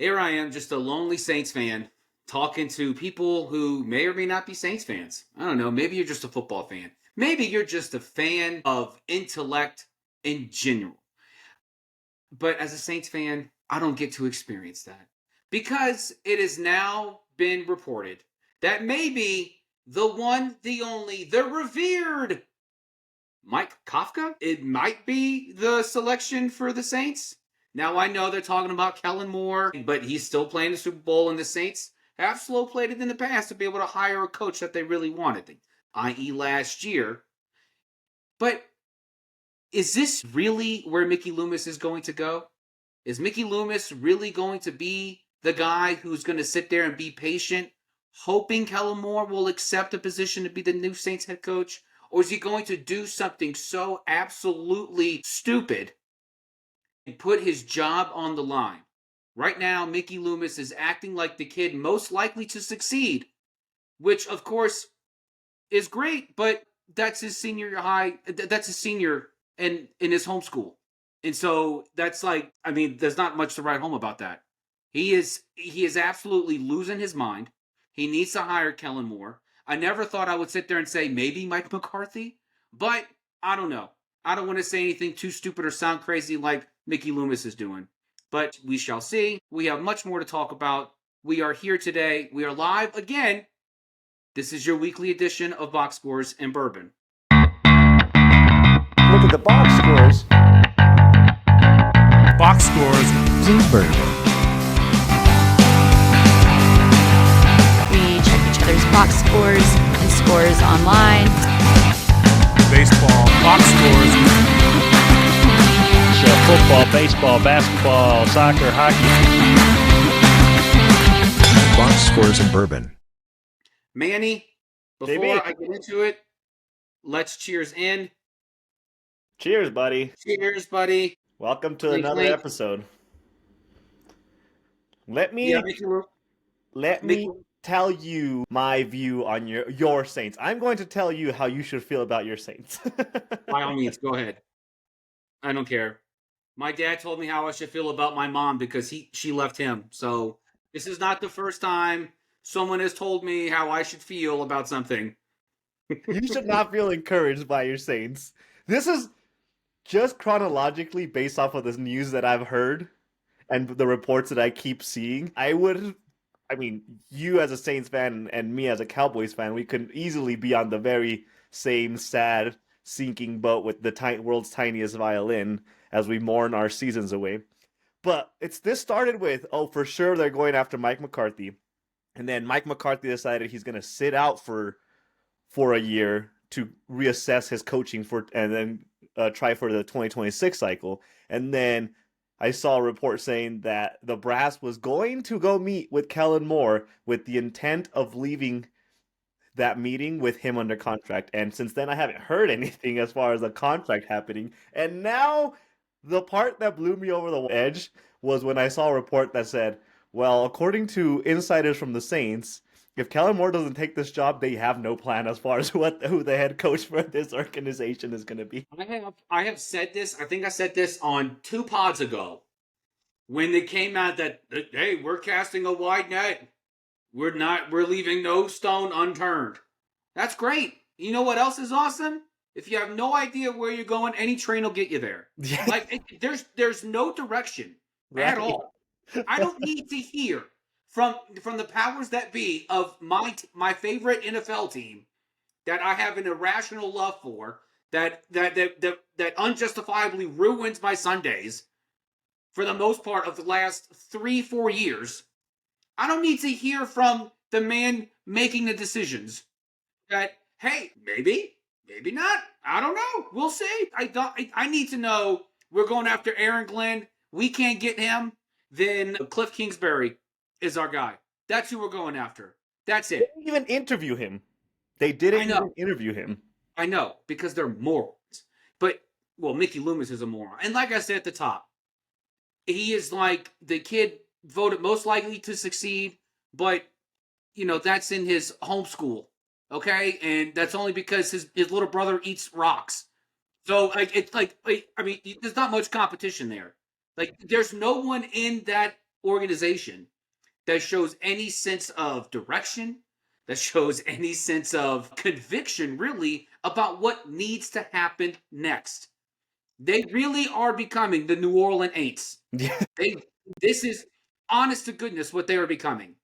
Here I am, just a lonely Saints fan, talking to people who may or may not be Saints fans. I don't know. Maybe you're just a football fan. Maybe you're just a fan of intellect in general. But as a Saints fan, I don't get to experience that because it has now been reported that maybe the one, the only, the revered Mike Kafka, it might be the selection for the Saints. Now I know they're talking about Kellen Moore, but he's still playing the Super Bowl, and the Saints have slow played it in the past to be able to hire a coach that they really wanted, i.e., last year. But is this really where Mickey Loomis is going to go? Is Mickey Loomis really going to be the guy who's going to sit there and be patient, hoping Kellen Moore will accept a position to be the new Saints head coach? Or is he going to do something so absolutely stupid and put his job on the line? Right now, Mickey Loomis is acting like the kid most likely to succeed, which, of course, is great, but that's his senior high. That's his senior in his home school. And so that's like, I mean, there's not much to write home about that. He is absolutely losing his mind. He needs to hire Kellen Moore. I never thought I would sit there and say maybe Mike McCarthy, but I don't know. I don't want to say anything too stupid or sound crazy like Mickey Loomis is doing. But we shall see. We have much more to talk about. We are here today. We are live again. This is your weekly edition of Box Scores and Bourbon. Look at the box scores. Box Scores and Bourbon. We check each other's box scores and scores online. Baseball. Box Scores. So football, baseball, basketball, soccer, hockey. Box Scores and Bourbon. Manny, before JB. I get into it, let's cheers in. Cheers, buddy. Cheers, buddy. Welcome to Clink, another clink. episode. Let me Yeah, Mickey- tell you my view on your Saints. I'm going to tell you how you should feel about your Saints. by all means, go ahead. I don't care. My dad told me how I should feel about my mom because she left him. So this is not the first time someone has told me how I should feel about something. You should not feel encouraged by your Saints. This is just chronologically based off of this news that I've heard and the reports that I keep seeing. You as a Saints fan and me as a Cowboys fan, we could easily be on the very same sad, sinking boat with the world's tiniest violin as we mourn our seasons away. But this started with, for sure they're going after Mike McCarthy. And then Mike McCarthy decided he's going to sit out for a year to reassess his coaching and then try for the 2026 cycle. And then I saw a report saying that the brass was going to go meet with Kellen Moore with the intent of leaving that meeting with him under contract. And since then, I haven't heard anything as far as the contract happening. And now the part that blew me over the edge was when I saw a report that said, well, according to insiders from the Saints, if Kellen Moore doesn't take this job, they have no plan as far as who the head coach for this organization is going to be. I have said this. I think I said this on 2 pods ago when they came out that, hey, we're casting a wide net. We're leaving no stone unturned. That's great. You know what else is awesome? If you have no idea where you're going, any train will get you there. There's no direction at all. I don't need to hear from the powers that be of my favorite NFL team that I have an irrational love for, that unjustifiably ruins my Sundays for the most part of the last 3-4 years. I don't need to hear from the man making the decisions that, hey, maybe not. I don't know. We'll see. I need to know we're going after Aaron Glenn. We can't get him. Then Cliff Kingsbury is our guy. That's who we're going after. That's it. They didn't even interview him. They didn't even interview him. I know, because they're morons. But, well, Mickey Loomis is a moron. And like I said at the top, he is like the kid voted most likely to succeed, but, that's in his home school, okay? And that's only because his little brother eats rocks. So, there's not much competition there. Like, there's no one in that organization that shows any sense of direction, that shows any sense of conviction, really, about what needs to happen next. They really are becoming the New Orleans Aints. Yeah. This is honest to goodness what they are becoming.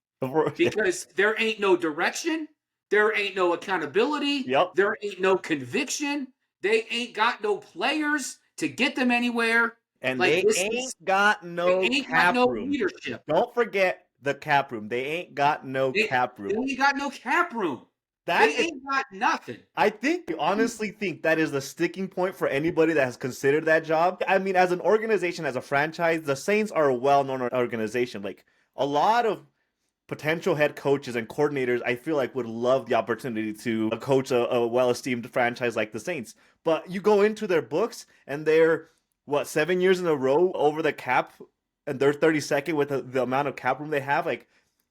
Because there ain't no direction, there ain't no accountability, Yep. there ain't no conviction, they ain't got no players to get them anywhere. And Like, they ain't got no cap room. Leadership. Don't forget the cap room. They ain't got no cap room. They ain't got no cap room. They ain't got nothing. I honestly think that is the sticking point for anybody that has considered that job. I mean, as an organization, as a franchise, the Saints are a well-known organization. Like, a lot of potential head coaches and coordinators, I feel like, would love the opportunity to coach a well-esteemed franchise like the Saints. But you go into their books, and they're, 7 years in a row over the cap, and they're 32nd with the amount of cap room they have. Like,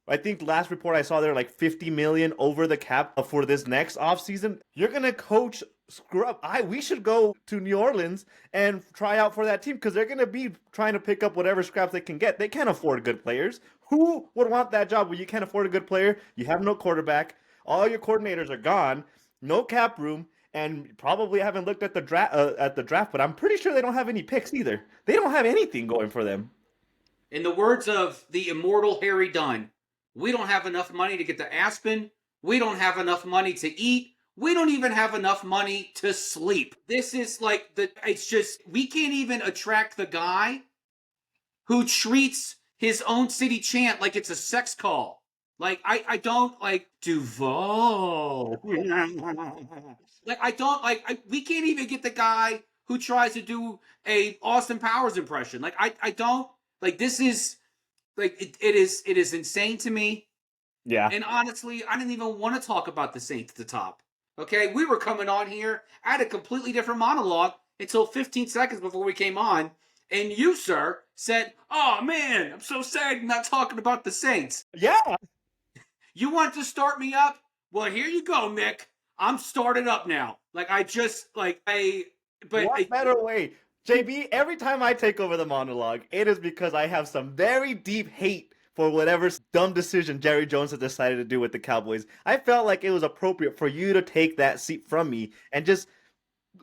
I think last report I saw they're like 50 million over the cap for this next offseason. You're going to coach scrub. We should go to New Orleans and try out for that team because they're going to be trying to pick up whatever scraps they can get. They can't afford good players. Who would want that job when you can't afford a good player? You have no quarterback. All your coordinators are gone. No cap room. And probably haven't looked at the draft, but I'm pretty sure they don't have any picks either. They don't have anything going for them. In the words of the immortal Harry Dunn, we don't have enough money to get to Aspen. We don't have enough money to eat. We don't even have enough money to sleep. This is like it's just, we can't even attract the guy who treats his own city chant like it's a sex call. Like, I don't like Duval. Like, I don't like, we can't even get the guy who tries to do a Austin Powers impression. Like, I don't, like, this is, like, it is insane to me. Yeah. And honestly, I didn't even want to talk about the Saints at the top. Okay, we were coming on here. I had a completely different monologue until 15 seconds before we came on. And you, sir, said, "Oh, man, I'm so sad you're not talking about the Saints." Yeah. You want to start me up? Well, here you go, Nick. I'm started up now. Like, what better way? JB, every time I take over the monologue, it is because I have some very deep hate for whatever dumb decision Jerry Jones has decided to do with the Cowboys. I felt like it was appropriate for you to take that seat from me and just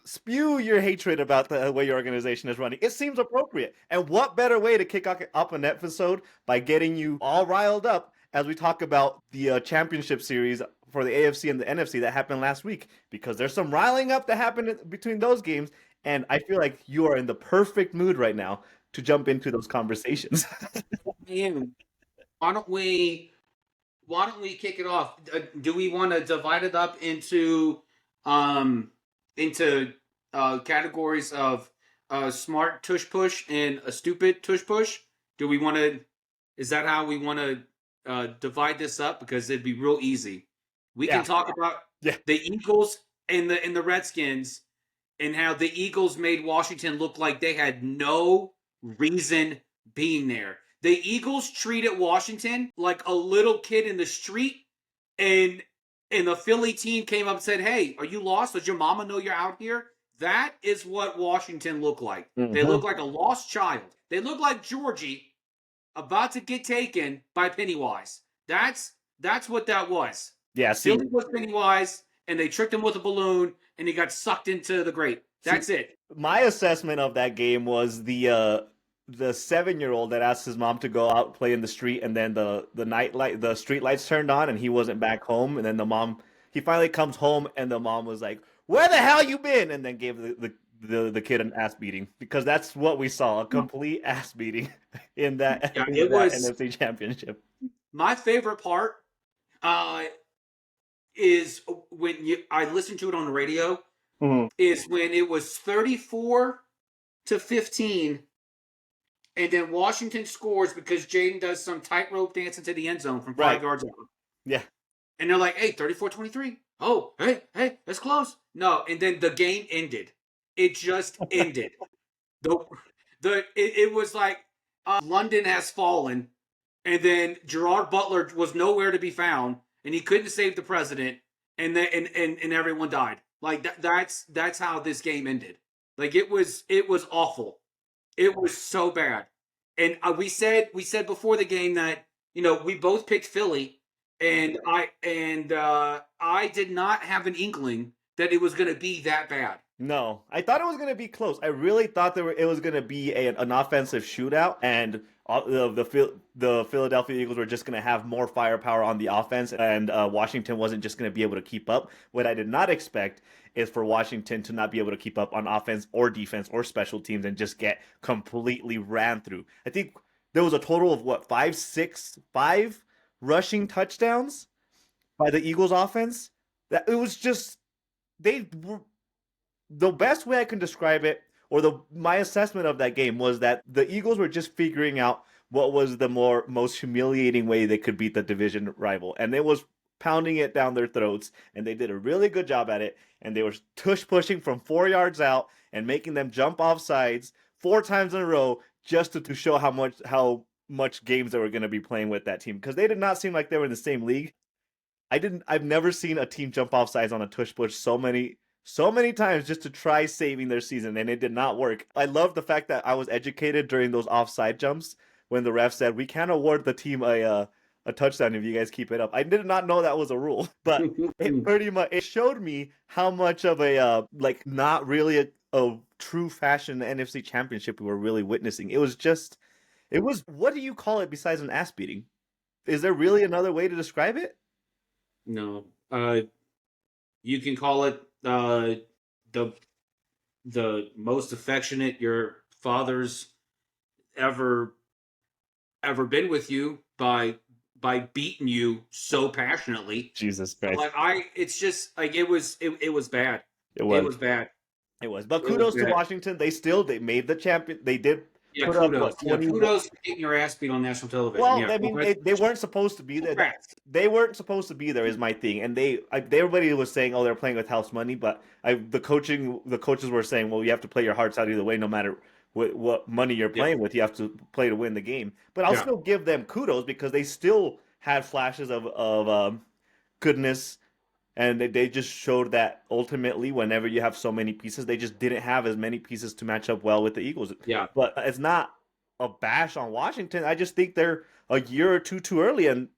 spew your hatred about the way your organization is running. It seems appropriate. And what better way to kick up an episode by getting you all riled up as we talk about the championship series for the AFC and the NFC that happened last week, because there's some riling up that happened between those games, and I feel like you are in the perfect mood right now to jump into those conversations. Why don't we kick it off? Do we want to divide it up into categories of smart tush push and a stupid tush push? Do we want to? Is that how we want to divide this up? Because it'd be real easy. We can talk about the Eagles and the Redskins and how the Eagles made Washington look like they had no reason being there. The Eagles treated Washington like a little kid in the street, and the Philly team came up and said, "Hey, are you lost? Does your mama know you're out here?" That is what Washington looked like. Mm-hmm. They look like a lost child. They look like Georgie about to get taken by Pennywise. That's what that was. Yeah, Philly was Pennywise, and they tricked him with a balloon, and he got sucked into the grate. That's it. My assessment of that game was the 7-year-old that asked his mom to go out play in the street, and then the street lights turned on, and he wasn't back home, and then he finally comes home, and the mom was like, "Where the hell you been?" and then gave the kid an ass beating, because that's what we saw, a complete ass beating in that NFC Championship. My favorite part is when I listened to it on the radio. Mm-hmm. Is when it was 34-15, and then Washington scores because Jaden does some tightrope dance into the end zone from 5 yards out. Yeah. And they're like, "Hey, 34-23. Oh, hey, that's close." No, and then the game ended. It just ended. It was like London has fallen, and then Gerard Butler was nowhere to be found, and he couldn't save the president, and everyone died. Like that's how this game ended. Like it was awful. It was so bad. And we said before the game that we both picked Philly, and I did not have an inkling that it was going to be that bad. No, I thought it was going to be close. I really thought it was going to be an offensive shootout, and the Philadelphia Eagles were just going to have more firepower on the offense, and Washington wasn't just going to be able to keep up. What I did not expect is for Washington to not be able to keep up on offense or defense or special teams and just get completely ran through. I think there was a total of what, five rushing touchdowns by the Eagles offense. That it was just they were the best way I can describe it, or my assessment of that game was that the Eagles were just figuring out what was the most humiliating way they could beat the division rival, and it was pounding it down their throats, and they did a really good job at it, and they were tush pushing from 4 yards out and making them jump off sides 4 times in a row just to show how much games they were going to be playing with that team, because they did not seem like they were in the same league. I've never seen a team jump off sides on a tush push so many times just to try saving their season, and it did not work. I love the fact that I was educated during those offside jumps when the ref said we can't award the team a touchdown if you guys keep it up. I did not know that was a rule, but it showed me how much of a not really a true fashion NFC Championship we were really witnessing. It was what do you call it besides an ass beating? Is there really another way to describe it? No, you can call it the most affectionate your father's ever been with you by beating you so passionately. Jesus Christ! It's just like it was bad. It was bad. It was. But kudos to Washington. They made the champion. They did. Yeah, kudos. Kudos for getting your ass beat on national television. Well, yeah, I mean, they weren't supposed to be there. They weren't supposed to be there is my thing. And everybody was saying, oh, they're playing with house money. But the coaches were saying, well, you have to play your hearts out either way, no matter what money you're playing with. You have to play to win the game. But I'll still give them kudos because they still had flashes of goodness. And they just showed that ultimately, whenever you have so many pieces, they just didn't have as many pieces to match up well with the Eagles. Yeah. But it's not a bash on Washington. I just think they're a year or two too early. And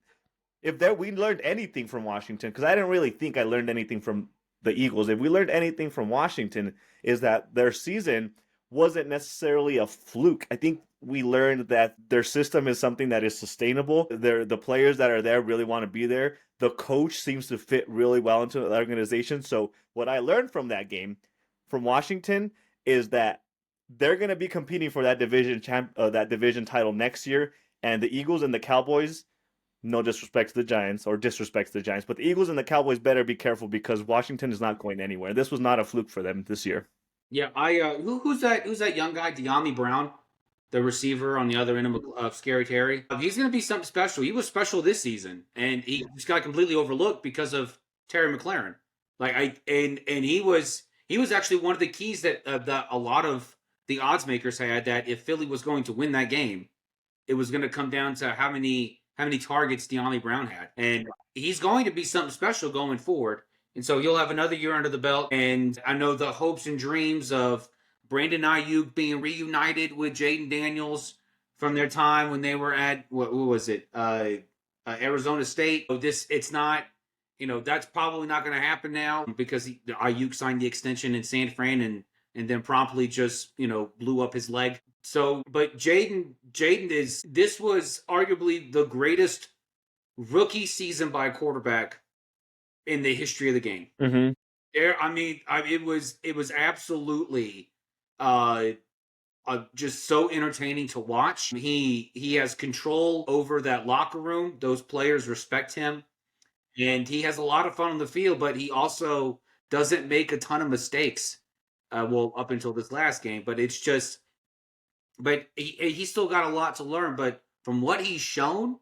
if we learned anything from Washington, because I didn't really think I learned anything from the Eagles. If we learned anything from Washington, is that their season wasn't necessarily a fluke. I think we learned that their system is something that is sustainable. The players that are there really want to be there. The coach seems to fit really well into the organization. So what I learned from that game, from Washington, is that they're going to be competing for that division title next year. And the Eagles and the Cowboys, no disrespect to the Giants, but the Eagles and the Cowboys better be careful because Washington is not going anywhere. This was not a fluke for them this year. Yeah, who's that young guy, De'Ami Brown, the receiver on the other end of Scary Terry? He's going to be something special. He was special this season, and he just got completely overlooked because of Terry McLaurin. He was actually one of the keys that a lot of the odds makers had, that if Philly was going to win that game, it was going to come down to how many targets De'Ami Brown had, and he's going to be something special going forward. And so he'll have another year under the belt. And I know the hopes and dreams of Brandon Ayuk being reunited with Jaden Daniels from their time when they were at, what was it, Arizona State. It's not, that's probably not going to happen now because Ayuk signed the extension in San Fran and then promptly just, blew up his leg. So, but Jaden this was arguably the greatest rookie season by a quarterback in the history of the game. Mm-hmm. It was absolutely just so entertaining to watch. He has control over that locker room. Those players respect him, and he has a lot of fun on the field. But he also doesn't make a ton of mistakes. Up until this last game, but it's just, but he still got a lot to learn. But from what he's shown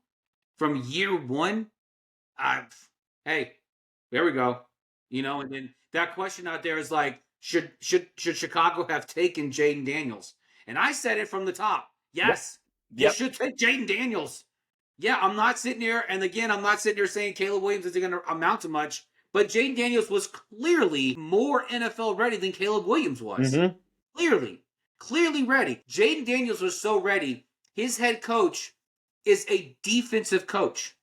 from year one, hey. There we go. And then that question out there is like, should Chicago have taken Jaden Daniels? And I said it from the top. Yes. Yep. You should take Jaden Daniels. Yeah, I'm not sitting here, and again, I'm not sitting here saying Caleb Williams isn't going to amount to much, but Jaden Daniels was clearly more NFL ready than Caleb Williams was. Mm-hmm. Clearly ready. Jaden Daniels was so ready his head coach is a defensive coach.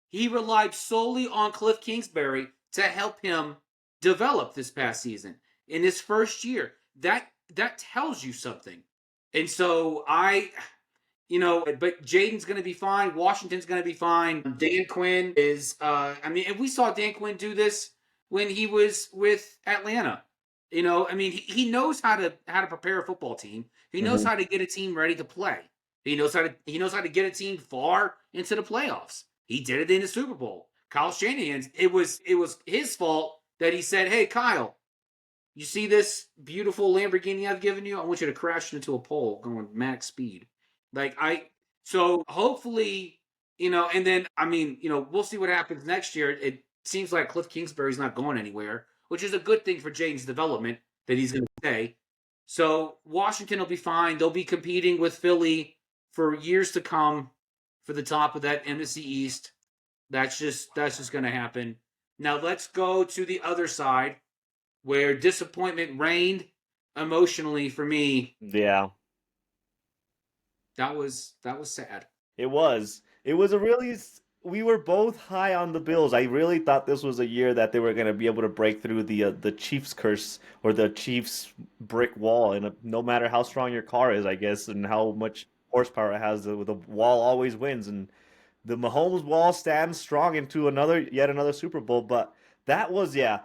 He relied solely on Cliff Kingsbury to help him develop this past season in his first year. That tells you something. And so but Jaden's going to be fine. Washington's going to be fine. Dan Quinn is, and we saw Dan Quinn do this when he was with Atlanta. He knows how to prepare a football team. He knows how to get a team ready to play. He knows how to get a team far into the playoffs. He did it in the Super Bowl. Kyle Shanahan's, it was his fault that he said, "Hey, Kyle, you see this beautiful Lamborghini I've given you? I want you to crash it into a pole going max speed." So hopefully, and then, we'll see what happens next year. It seems like Cliff Kingsbury's not going anywhere, which is a good thing for Jaden's development that he's going to stay. So Washington will be fine. They'll be competing with Philly for years to come for the top of that NFC East. That's just going to happen. Now let's go to the other side where disappointment reigned emotionally for me. Yeah. That was sad. It was. It was a really. We were both high on the Bills. I really thought this was a year that they were going to be able to break through the Chiefs curse or the Chiefs brick wall. And no matter how strong your car is, I guess, and how much horsepower it has, the wall always wins. And the Mahomes wall stands strong into yet another Super Bowl. But that was, yeah.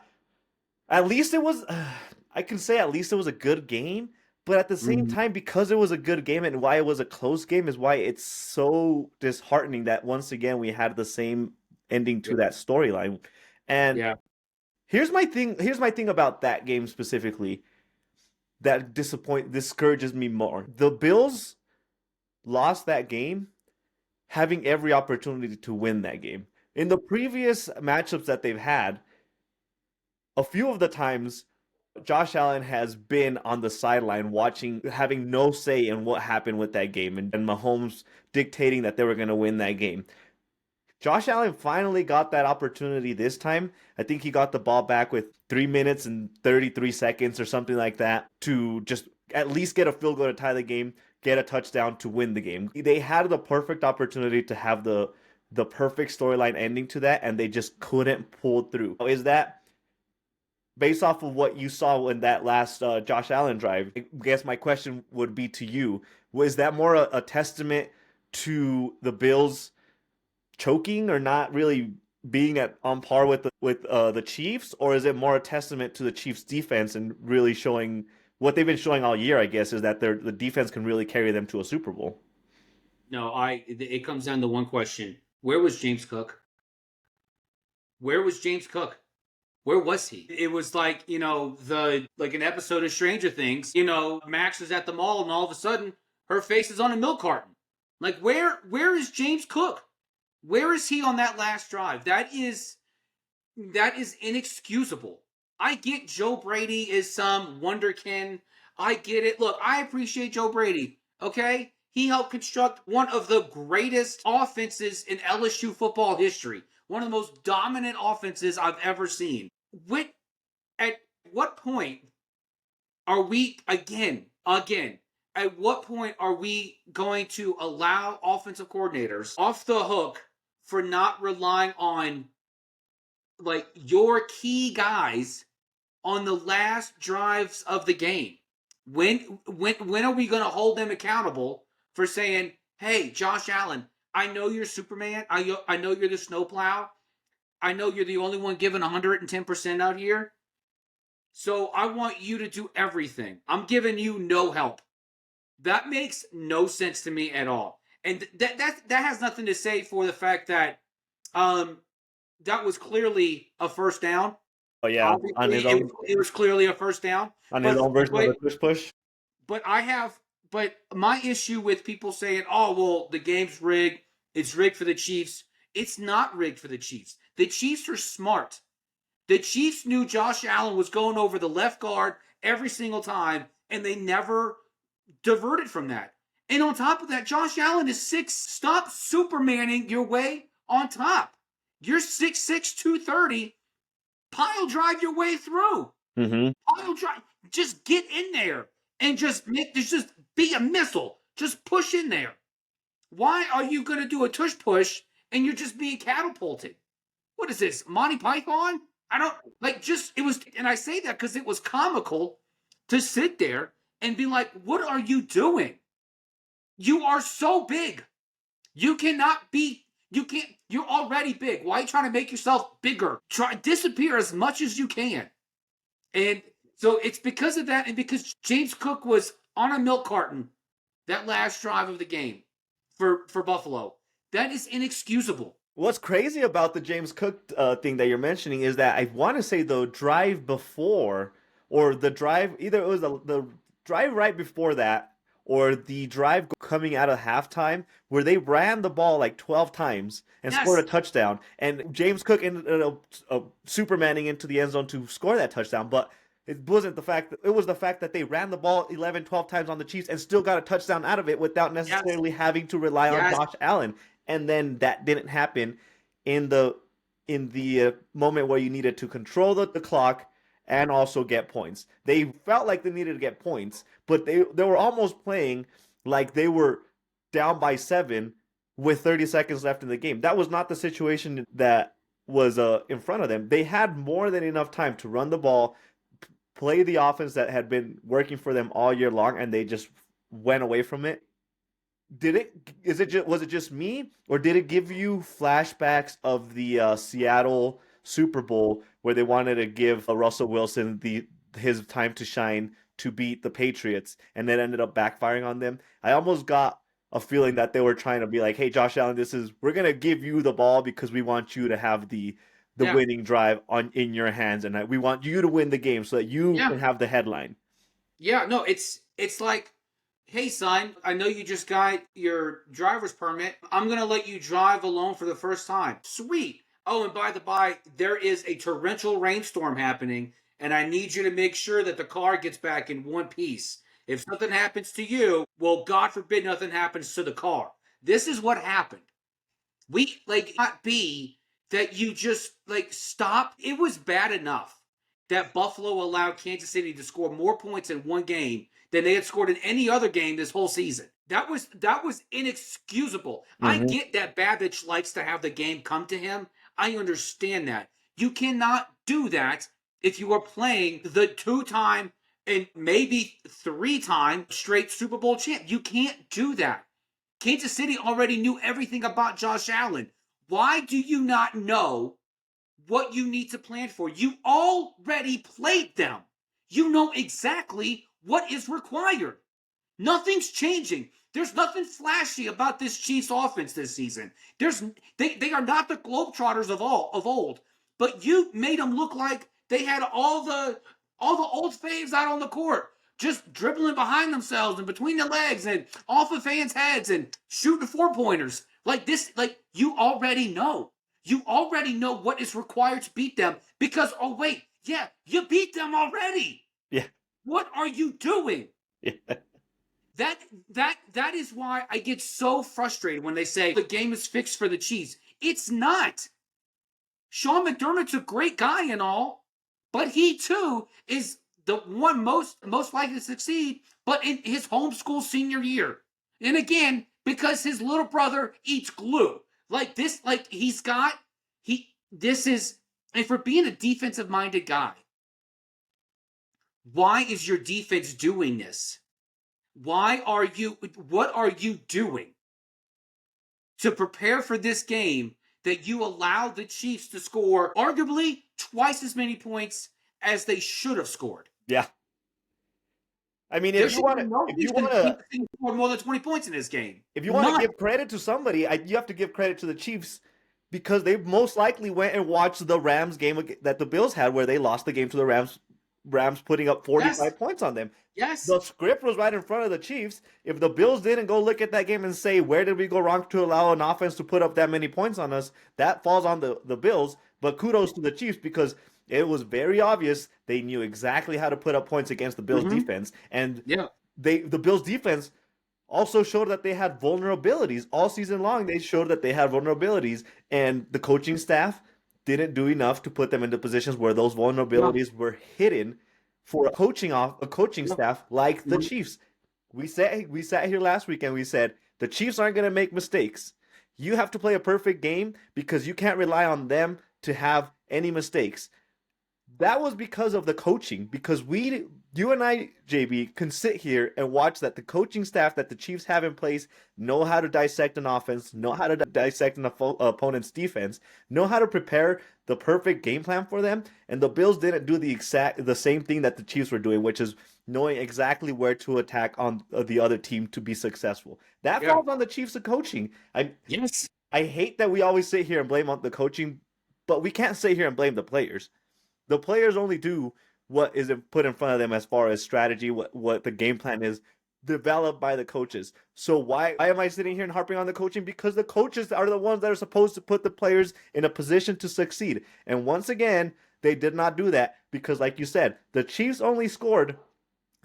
At least it was. I can say at least it was a good game. But at the same time, because it was a good game and why it was a close game is why it's so disheartening that once again we had the same ending to that storyline. And here's my thing about that game specifically that discourages me more. The Bills lost that game having every opportunity to win that game. In the previous matchups that they've had, a few of the times Josh Allen has been on the sideline watching, having no say in what happened with that game, and Mahomes dictating that they were going to win that game. Josh Allen finally got that opportunity this time. I think he got the ball back with 3 minutes and 33 seconds or something like that to just at least get a field goal to tie the game, get a touchdown to win the game. They had the perfect opportunity to have the perfect storyline ending to that, and they just couldn't pull through. Is that based off of what you saw in that last Josh Allen drive? I guess my question would be to you: was that more a testament to the Bills choking or not really being on par with the Chiefs, or is it more a testament to the Chiefs' defense and really showing what they've been showing all year? I guess is that the defense can really carry them to a Super Bowl. No, it comes down to one question: where was James Cook? Where was James Cook? Where was he? It was like, like an episode of Stranger Things. Max was at the mall and all of a sudden her face is on a milk carton. Like, where is James Cook? Where is he on that last drive? That is inexcusable. I get Joe Brady is some wonderkin. I get it. Look, I appreciate Joe Brady. Okay? He helped construct one of the greatest offenses in LSU football history. One of the most dominant offenses I've ever seen. At what point are we, again, at what point are we going to allow offensive coordinators off the hook for not relying on, like, your key guys on the last drives of the game? When are we going to hold them accountable for saying, "Hey, Josh Allen, I know you're Superman. I know you're the snowplow. I know you're the only one giving 110% out here. So I want you to do everything. I'm giving you no help." That makes no sense to me at all. And that has nothing to say for the fact that that was clearly a first down. Oh yeah, on his own, it was clearly a first down. On his own version of the push. But my issue with people saying, "Oh, well, the game's rigged. It's rigged for the Chiefs." It's not rigged for the Chiefs. The Chiefs are smart. The Chiefs knew Josh Allen was going over the left guard every single time, and they never diverted from that. And on top of that, Josh Allen is 6'. Stop Supermaning your way on top. You're 6'6", 230. Pile drive your way through. Pile drive. Just get in there and just be a missile. Just push in there. Why are you going to do a tush push and you're just being catapulted? What is this, Monty Python? I don't like just it was, and I say that because it was comical to sit there and be like, what are you doing? You are so big. You cannot be, you can't, you're already big. Why are you trying to make yourself bigger? Try disappear as much as you can. And so it's because of that, and because James Cook was on a milk carton that last drive of the game for Buffalo. That is inexcusable. What's crazy about the James Cook thing that you're mentioning is that I want to say the drive before, or the drive, either it was the drive right before that, or the drive coming out of halftime, where they ran the ball like 12 times and Yes. scored a touchdown. And James Cook ended up Supermaning into the end zone to score that touchdown. But it wasn't the fact that, it was the fact that they ran the ball 11, 12 times on the Chiefs and still got a touchdown out of it without necessarily having to rely on Yes. Josh Allen. And then that didn't happen in the moment where you needed to control the clock and also get points. They felt like they needed to get points, but they were almost playing like they were down by 7 with 30 seconds left in the game. That was not the situation that was in front of them. They had more than enough time to run the ball, play the offense that had been working for them all year long, and they just went away from it. Was it just me, or did it give you flashbacks of the Seattle Super Bowl where they wanted to give Russell Wilson his time to shine to beat the Patriots, and then ended up backfiring on them? I almost got a feeling that they were trying to be like, "Hey, Josh Allen, we're gonna give you the ball because we want you to have the winning drive in your hands, and we want you to win the game so that you can have the headline." Yeah, no, it's like, hey, son, I know you just got your driver's permit. I'm going to let you drive alone for the first time. Sweet. Oh, and by the by, there is a torrential rainstorm happening, and I need you to make sure that the car gets back in one piece. If something happens to you, well, God forbid nothing happens to the car. This is what happened. We, not be that you just, stop. It was bad enough that Buffalo allowed Kansas City to score more points in one game than they had scored in any other game this whole season. That was inexcusable. I get that Babich likes to have the game come to him. I understand that. You cannot do that if you are playing the 2-time and maybe 3-time straight Super Bowl champ. You can't do that. Kansas City already knew everything about Josh Allen. Why do you not know what you need to plan for? You already played them. You know exactly what is required. Nothing's changing. There's nothing flashy about this Chiefs offense this season. They are not the Globetrotters of old, but you made them look like they had all the old faves out on the court, just dribbling behind themselves and between the legs and off of fans' heads and shooting 4-pointers. You already know. You already know what is required to beat them because, oh wait, yeah, you beat them already. Yeah. What are you doing? Yeah. That is why I get so frustrated when they say the game is fixed for the Chiefs. It's not. Sean McDermott's a great guy and all, but he too is the one most likely to succeed, but in his homeschool senior year. And again, because his little brother eats glue. And for being a defensive minded guy, why is your defense doing this? What are you doing to prepare for this game that you allow the Chiefs to score arguably twice as many points as they should have scored? Yeah. I mean, if you want to score more than 20 points in this game. If you want to give credit to somebody, you have to give credit to the Chiefs, because they most likely went and watched the Rams game that the Bills had, where they lost the game to the Rams putting up 45 points on them. Yes. The script was right in front of the Chiefs. If the Bills didn't go look at that game and say, where did we go wrong to allow an offense to put up that many points on us, that falls on the Bills. But kudos to the Chiefs, because it was very obvious they knew exactly how to put up points against the Bills defense. And the Bills defense also showed that they had vulnerabilities. All season long, they showed that they had vulnerabilities, and the coaching staff didn't do enough to put them into positions where those vulnerabilities were hidden for a coaching staff like the Chiefs. We sat here last week and we said The Chiefs aren't going to make mistakes. You have to play a perfect game because you can't rely on them to have any mistakes. That was because of the coaching. Because you and I, JB, can sit here and watch that the coaching staff that the Chiefs have in place know how to dissect an offense, know how to dissect an opponent's defense, know how to prepare the perfect game plan for them. And the Bills didn't do the same thing that the Chiefs were doing, which is knowing exactly where to attack on the other team to be successful. That falls on the Chiefs of coaching. Yes. I hate that we always sit here and blame on the coaching, but we can't sit here and blame the players. The players only do what is put in front of them as far as strategy, what the game plan is developed by the coaches. So why am I sitting here and harping on the coaching? Because the coaches are the ones that are supposed to put the players in a position to succeed. And once again, they did not do that because, like you said, the Chiefs only scored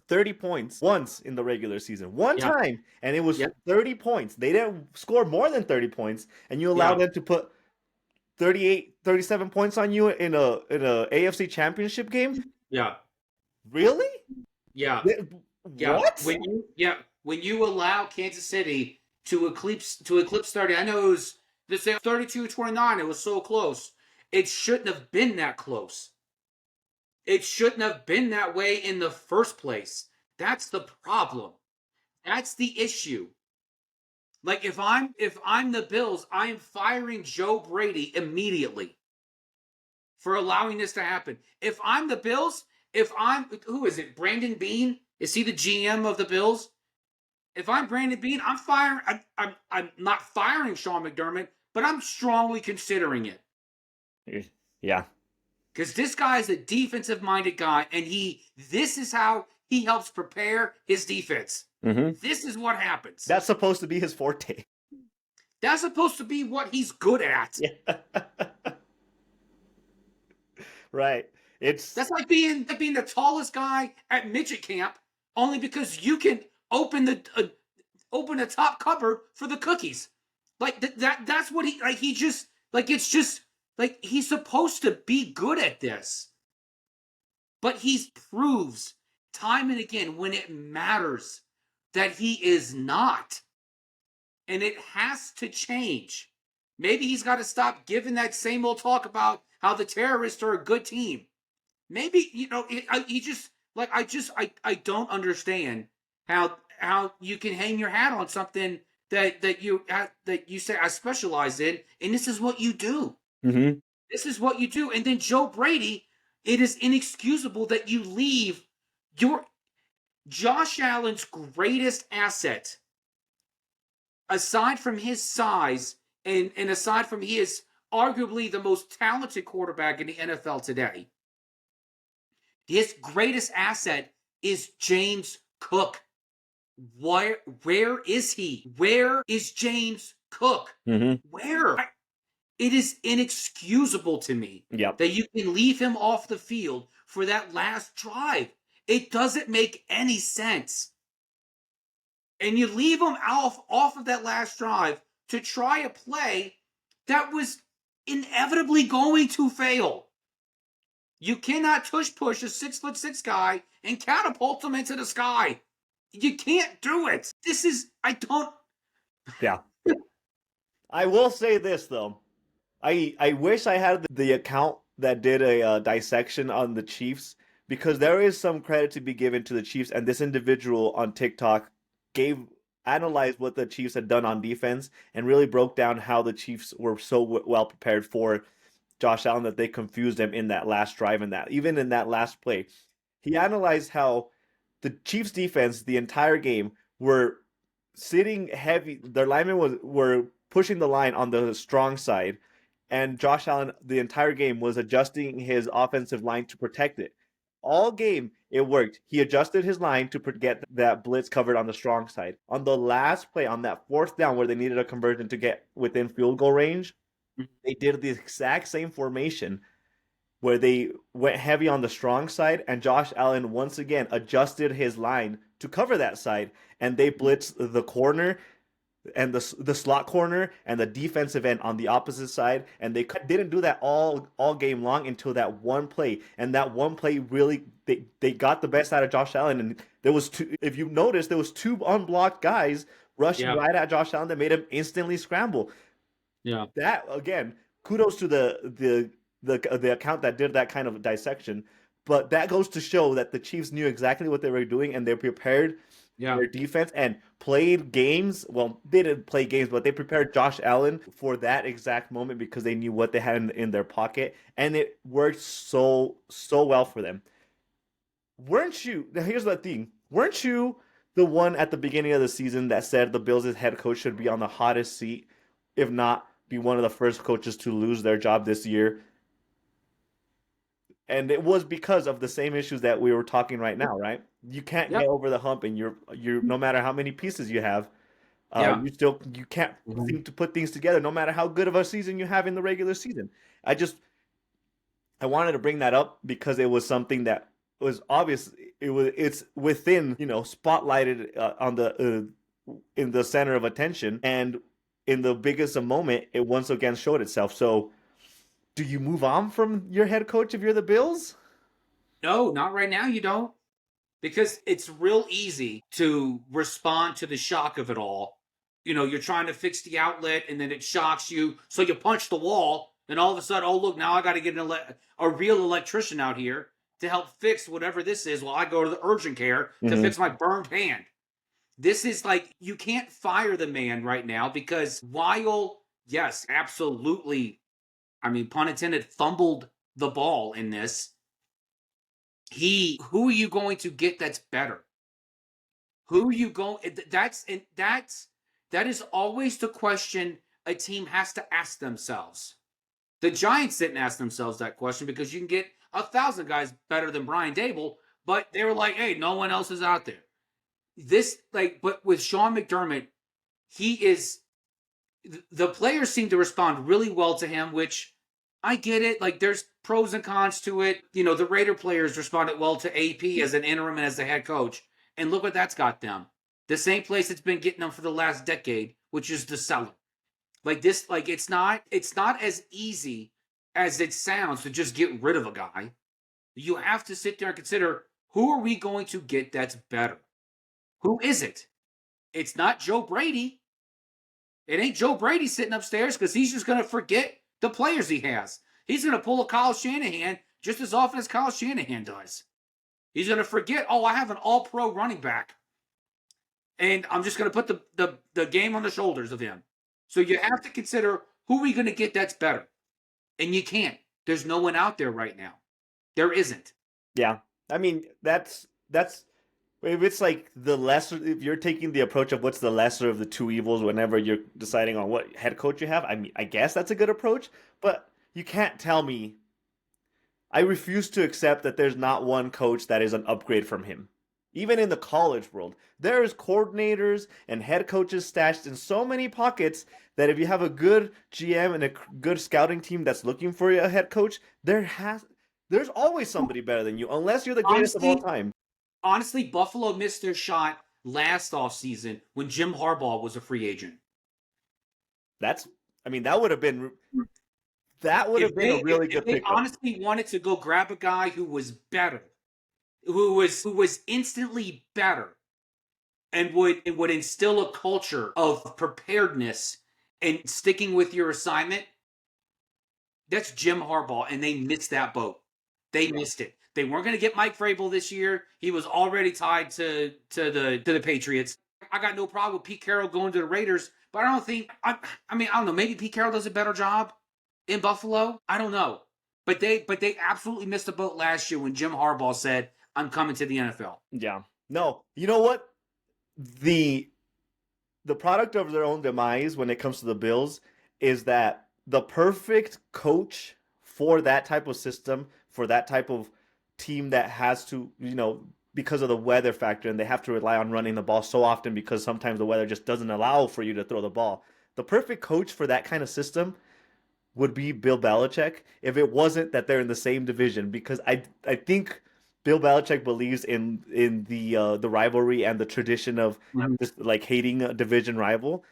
30 points once in the regular season. One time, and it was 30 points. They didn't score more than 30 points, and you allowed them to put 37 points on you in a AFC championship game? Yeah. Really? Yeah. What? When you allow Kansas City to eclipse 30, I know it was 32-29, it was so close. It shouldn't have been that close. It shouldn't have been that way in the first place. That's the problem. That's the issue. Like if I'm the Bills, I am firing Joe Brady immediately for allowing this to happen. If I'm the Bills, who is it? Brandon Beane? Is he the GM of the Bills? If I'm Brandon Beane, I'm not firing Sean McDermott, but I'm strongly considering it. Yeah. Because this guy is a defensive-minded guy, and this is how he helps prepare his defense. Mm-hmm. This is what happens. That's supposed to be his forte. That's supposed to be what he's good at. Yeah. Right. That's like being the tallest guy at midget camp, only because you can open the top cupboard for the cookies. Like that's what it's just like he's supposed to be good at this. But he proves time and again when it matters that he is not. And it has to change. Maybe he's got to stop giving that same old talk about how the terrorists are a good team. Maybe, I don't understand how you can hang your hat on something that you say I specialize in, and this is what you do. Mm-hmm. This is what you do. And then Joe Brady, it is inexcusable that you leave your Josh Allen's greatest asset, aside from his size and aside from he is arguably the most talented quarterback in the NFL today. His greatest asset is James Cook. Where is he? Where is James Cook? Mm-hmm. Where? It is inexcusable to me that you can leave him off the field for that last drive. It doesn't make any sense. And you leave him off of that last drive to try a play that was inevitably going to fail. You cannot push a 6'6" guy and catapult him into the sky. You can't do it. Yeah. I will say this though. I wish I had the account that did a dissection on the Chiefs, because there is some credit to be given to the Chiefs, and this individual on TikTok analyzed what the Chiefs had done on defense and really broke down how the Chiefs were so well prepared for Josh Allen that they confused him in that last drive even in that last play. He analyzed how the Chiefs defense the entire game were sitting heavy. Their linemen were pushing the line on the strong side, and Josh Allen the entire game was adjusting his offensive line to protect it. All game, it worked. He adjusted his line to get that blitz covered on the strong side. On the last play, on that fourth down where they needed a conversion to get within field goal range, they did the exact same formation where they went heavy on the strong side, and Josh Allen once again adjusted his line to cover that side, and they blitzed the corner and the slot corner and the defensive end on the opposite side, and they didn't do that all game long until that one play. And that one play really they got the best out of Josh Allen. And there was two. If you notice, there was two unblocked guys rushing Yeah. right at Josh Allen that made him instantly scramble. Yeah. That again, kudos to the account that did that kind of dissection. But that goes to show that the Chiefs knew exactly what they were doing and they prepared Yeah. their defense and played games. Well, they didn't play games, but they prepared Josh Allen for that exact moment because they knew what they had in their pocket, and it worked so well for them. Weren't you? Now here's the thing. Weren't you the one at the beginning of the season that said the Bills' head coach should be on the hottest seat, if not be one of the first coaches to lose their job this year? And it was because of the same issues that we were talking right now, right? You can't Yep. get over the hump, and you're no matter how many pieces you have, Yeah. you can't Mhm. seem to put things together, no matter how good of a season you have in the regular season. I wanted to bring that up because it was something that was obvious. It's within, spotlighted on the in the center of attention, and in the biggest of moment, it once again showed itself. So, do you move on from your head coach if you're the Bills? No, not right now. You don't. Because it's real easy to respond to the shock of it all. You're trying to fix the outlet and then it shocks you. So you punch the wall and all of a sudden, oh, look, now I got to get a real electrician out here to help fix whatever this is while I go to the urgent care to Mhm. fix my burned hand. This is like, you can't fire the man right now because while, yes, absolutely, I mean, pun intended, fumbled the ball in this, who are you going to get that's better? Who you go? That is always the question a team has to ask themselves. The Giants didn't ask themselves that question because you can get 1,000 guys better than Brian Dable, but they were like, "Hey, no one else is out there." But with Sean McDermott, he is. The players seem to respond really well to him, which I get it. Like, there's pros and cons to it. The Raider players responded well to AP as an interim and as the head coach. And look what that's got them. The same place that's been getting them for the last decade, which is the cellar. Like this, like it's not as easy as it sounds to just get rid of a guy. You have to sit there and consider, who are we going to get that's better? Who is it? It's not Joe Brady. It ain't Joe Brady sitting upstairs because he's just going to forget the players he has. He's going to pull a Kyle Shanahan just as often as Kyle Shanahan does. He's going to forget, oh, I have an all-pro running back. And I'm just going to put the game on the shoulders of him. So you have to consider, who are we going to get that's better? And you can't. There's no one out there right now. There isn't. Yeah, I mean that's if it's like the lesser, if you're taking the approach of what's the lesser of the two evils whenever you're deciding on what head coach you have. I mean, I guess that's a good approach, but you can't tell me. I refuse to accept that there's not one coach that is an upgrade from him. Even in the college world, there's coordinators and head coaches stashed in so many pockets that if you have a good GM and a good scouting team that's looking for a head coach, there's always somebody better than you, unless you're the greatest of all Honestly, time. honestly, Buffalo missed their shot last offseason when Jim Harbaugh was a free agent. That's, I mean, that would have been a really If good they pickup. honestly wanted to go grab a guy who was better, who was instantly better, and would instill a culture of preparedness and sticking with your assignment, that's Jim Harbaugh, and they missed that boat. They missed it. They weren't going to get Mike Vrabel this year. He was already tied to the Patriots. I got no problem with Pete Carroll going to the Raiders, but I don't think. I mean, I don't know. Maybe Pete Carroll does a better job in Buffalo. I don't know, but they absolutely missed the boat last year when Jim Harbaugh said, "I'm coming to the NFL." Yeah. No, you know what? The the product of their own demise when it comes to the Bills is that the perfect coach for that type of system, for that type of team that has to, because of the weather factor, and they have to rely on running the ball so often because sometimes the weather just doesn't allow for you to throw the ball. The perfect coach for that kind of system would be Bill Belichick if it wasn't that they're in the same division, because I think Bill Belichick believes in the rivalry and the tradition of just like hating a division rival.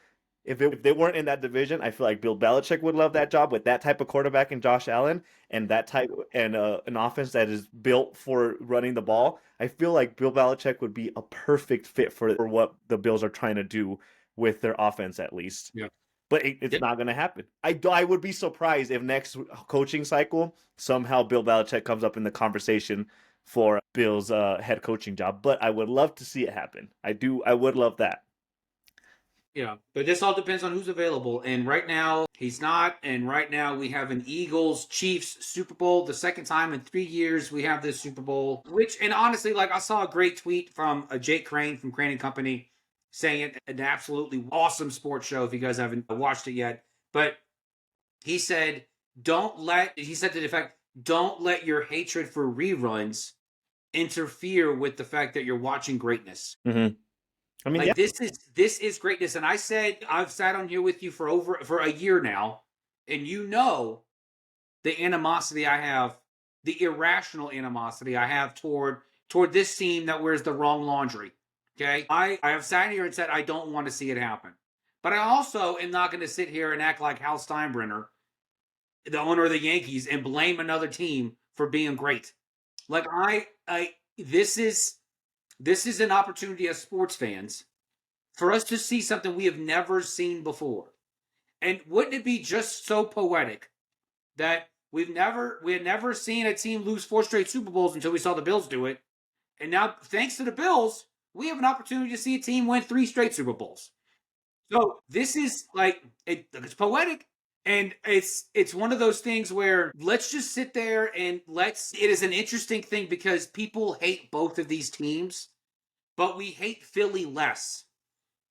If they weren't in that division, I feel like Bill Belichick would love that job with that type of quarterback in Josh Allen and that type and an offense that is built for running the ball. I feel like Bill Belichick would be a perfect fit for what the Bills are trying to do. with their offense at least. Yeah. But it's Yep. not going to happen. I would be surprised if next coaching cycle somehow Bill Belichick comes up in the conversation for Bill's head coaching job. But I would love to see it happen. I would love that. Yeah, but this all depends on who's available. And right now, he's not. And right now, we have an Eagles Chiefs Super Bowl. The second time in 3 years we have this Super Bowl. Which, and honestly, like I saw a great tweet from Jake Crane from Crane and Company saying it, an absolutely awesome sports show if you guys haven't watched it yet. But he said, he said to the effect, don't let your hatred for reruns interfere with the fact that you're watching greatness. Mm-hmm. I mean, Like yeah. this is greatness. And I said I've sat on here with you for a year now, and you know the animosity I have, the irrational animosity I have toward this team that wears the wrong laundry. Okay? I have sat here and said I don't want to see it happen. But I also am not going to sit here and act like Hal Steinbrenner, the owner of the Yankees, and blame another team for being great. Like this is an opportunity as sports fans for us to see something we have never seen before. And wouldn't it be just so poetic that we had never seen a team lose 4 straight Super Bowls until we saw the Bills do it. And now, thanks to the Bills, we have an opportunity to see a team win 3 straight Super Bowls. So this is like it's poetic. And it's one of those things where let's just sit there and it is an interesting thing because people hate both of these teams, but we hate Philly less.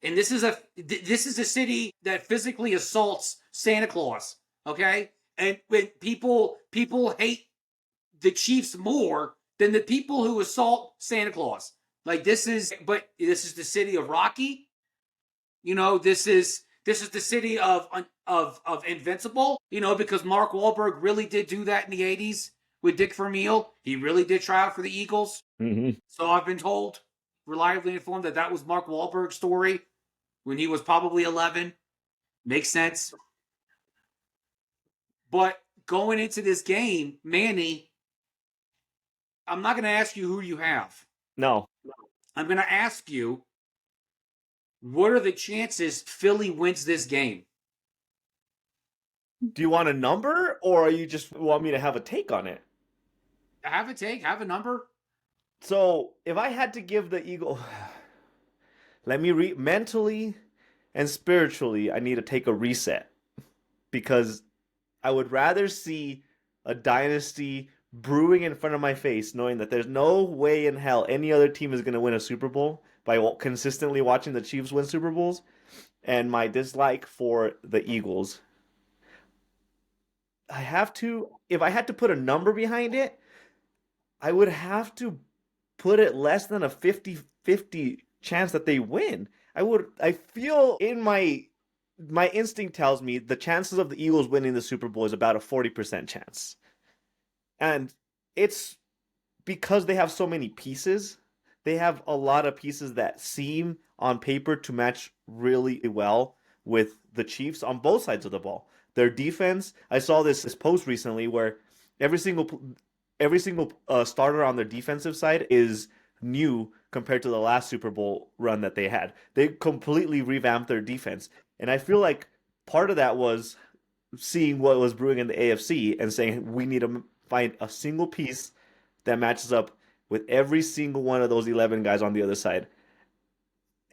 And this is a city that physically assaults Santa Claus, okay? And when people hate the Chiefs more than the people who assault Santa Claus. Like this is the city of Rocky. You know, this is the city of Invincible, you know, because Mark Wahlberg really did do that in the 80s with Dick Vermeil. He really did try out for the Eagles. Mm-hmm. So I've been told, reliably informed, that was Mark Wahlberg's story when he was probably 11. Makes sense. But going into this game, Manny, I'm not going to ask you who you have. No. I'm going to ask you, what are the chances Philly wins this game? Do you want a number, or you just want me to have a take on it? Have a take, have a number. So, if I had to give the Eagle, let me mentally and spiritually, I need to take a reset because I would rather see a dynasty brewing in front of my face, knowing that there's no way in hell any other team is going to win a Super Bowl by consistently watching the Chiefs win Super Bowls, and my dislike for the Eagles. If I had to put a number behind it, I would have to put it less than a 50-50 chance that they win. I feel in my instinct tells me the chances of the Eagles winning the Super Bowl is about a 40% chance. And it's because they have so many pieces. They have a lot of pieces that seem on paper to match really well with the Chiefs on both sides of the ball. Their defense, I saw this post recently where every single starter on their defensive side is new compared to the last Super Bowl run that they had. They completely revamped their defense. And I feel like part of that was seeing what was brewing in the AFC and saying we need to find a single piece that matches up with every single one of those 11 guys on the other side.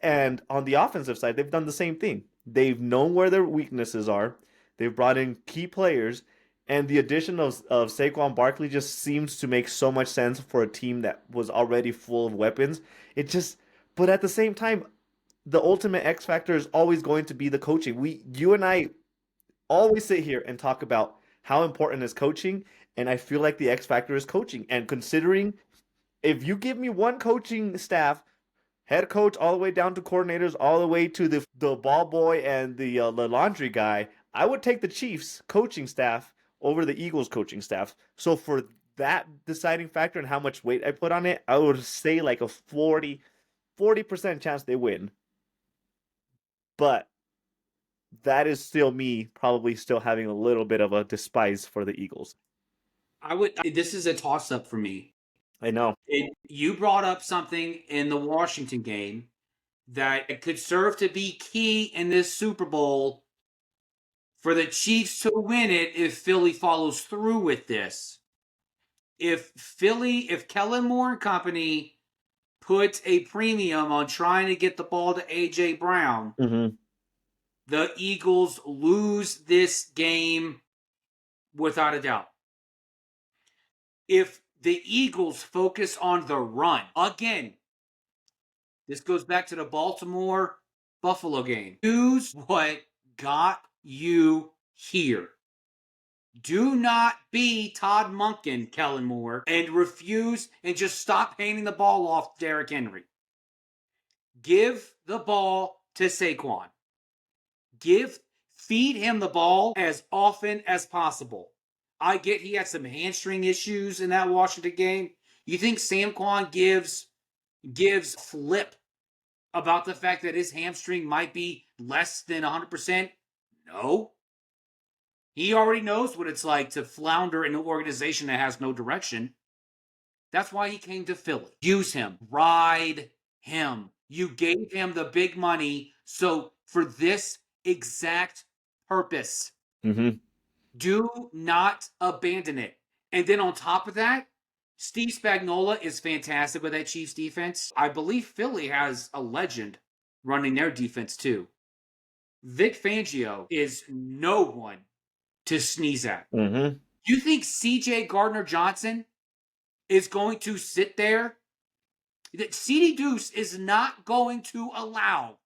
And on the offensive side, they've done the same thing. They've known where their weaknesses are. They've brought in key players. And the addition of Saquon Barkley just seems to make so much sense for a team that was already full of weapons. But at the same time, the ultimate X factor is always going to be the coaching. You and I always sit here and talk about how important is coaching, and I feel like the X factor is coaching. And considering if you give me one coaching staff, head coach all the way down to coordinators, all the way to the ball boy and the laundry guy, I would take the Chiefs coaching staff over the Eagles coaching staff. So for that deciding factor and how much weight I put on it, I would say like a 40% chance they win. But that is still me probably still having a little bit of a despise for the Eagles. This is a toss-up for me. I know. You brought up something in the Washington game that it could serve to be key in this Super Bowl for the Chiefs to win it if Philly follows through with this. If Kellen Moore and company put a premium on trying to get the ball to A.J. Brown, the Eagles lose this game without a doubt. If the Eagles focus on the run, again, this goes back to the Baltimore-Buffalo game. Use what got you here. Do not be Todd Monken, Kellen Moore, and refuse and just stop handing the ball off to Derrick Henry. Give the ball to Saquon. Feed him the ball as often as possible. I get he had some hamstring issues in that Washington game. You think Saquon gives flip about the fact that his hamstring might be less than 100%? No. He already knows what it's like to flounder in an organization that has no direction. That's why he came to Philly. Use him. Ride him. You gave him the big money, so for this exact purpose, do not abandon it. And then on top of that, Steve Spagnuolo is fantastic with that Chiefs defense. I believe Philly has a legend running their defense too. Vic Fangio is no one to sneeze at. You think C.J. Gardner-Johnson is going to sit there? That C.D. Deuce is not going to allow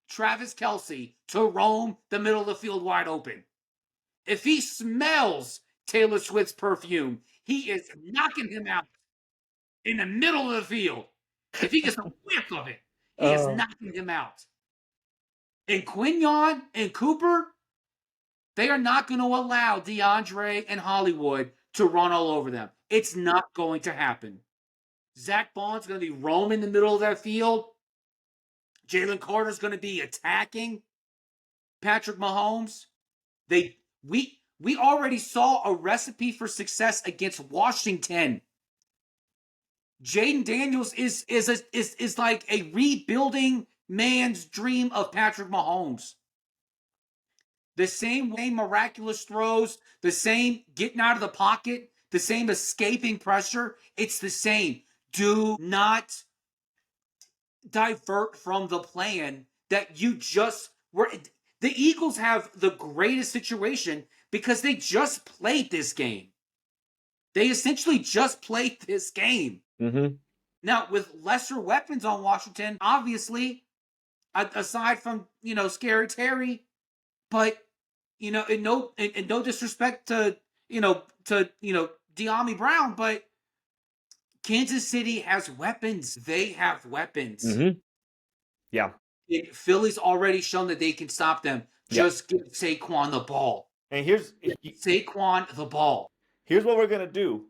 Travis Kelce to roam the middle of the field wide open. If he smells Taylor Swift's perfume, he is knocking him out in the middle of the field. If he gets a whiff of it, he is knocking him out. And Quinyon and Cooper, they are not going to allow DeAndre and Hollywood to run all over them. It's not going to happen. Zach Bond's going to be roaming the middle of that field. Jalen Carter's going to be attacking Patrick Mahomes. We already saw a recipe for success against Washington. Jaden Daniels is like a rebuilding man's dream of Patrick Mahomes. The same way miraculous throws, the same getting out of the pocket, the same escaping pressure. It's the same. Do not divert from the plan that you just were. The Eagles have the greatest situation because they just played this game. They essentially just played this game. Now, with lesser weapons on Washington, obviously, aside from, Scary Terry, but, and no disrespect to De'Ami Brown, but Kansas City has weapons. They have weapons. Yeah. Philly's already shown that they can stop them. Just give Saquon the ball. And Saquon the ball. Here's what we're going to do.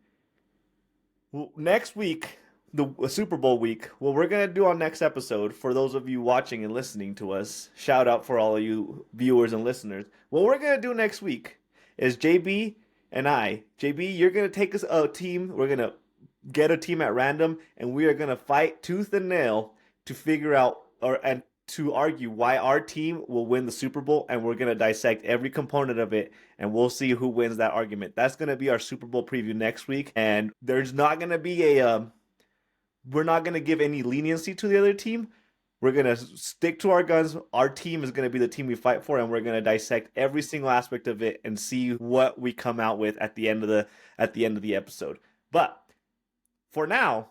Next week, the Super Bowl week, what we're going to do on next episode, for those of you watching and listening to us, shout out for all of you viewers and listeners. What we're going to do next week is JB and I. JB, you're going to take us a team. We're going to get a team at random, and we are going to fight tooth and nail to figure out and to argue why our team will win the Super Bowl, and we're going to dissect every component of it, and we'll see who wins that argument. That's going to be our Super Bowl preview next week, and there's not going to be we're not going to give any leniency to the other team. We're going to stick to our guns. Our team is going to be the team we fight for, and we're going to dissect every single aspect of it and see what we come out with at the end of the episode. But for now,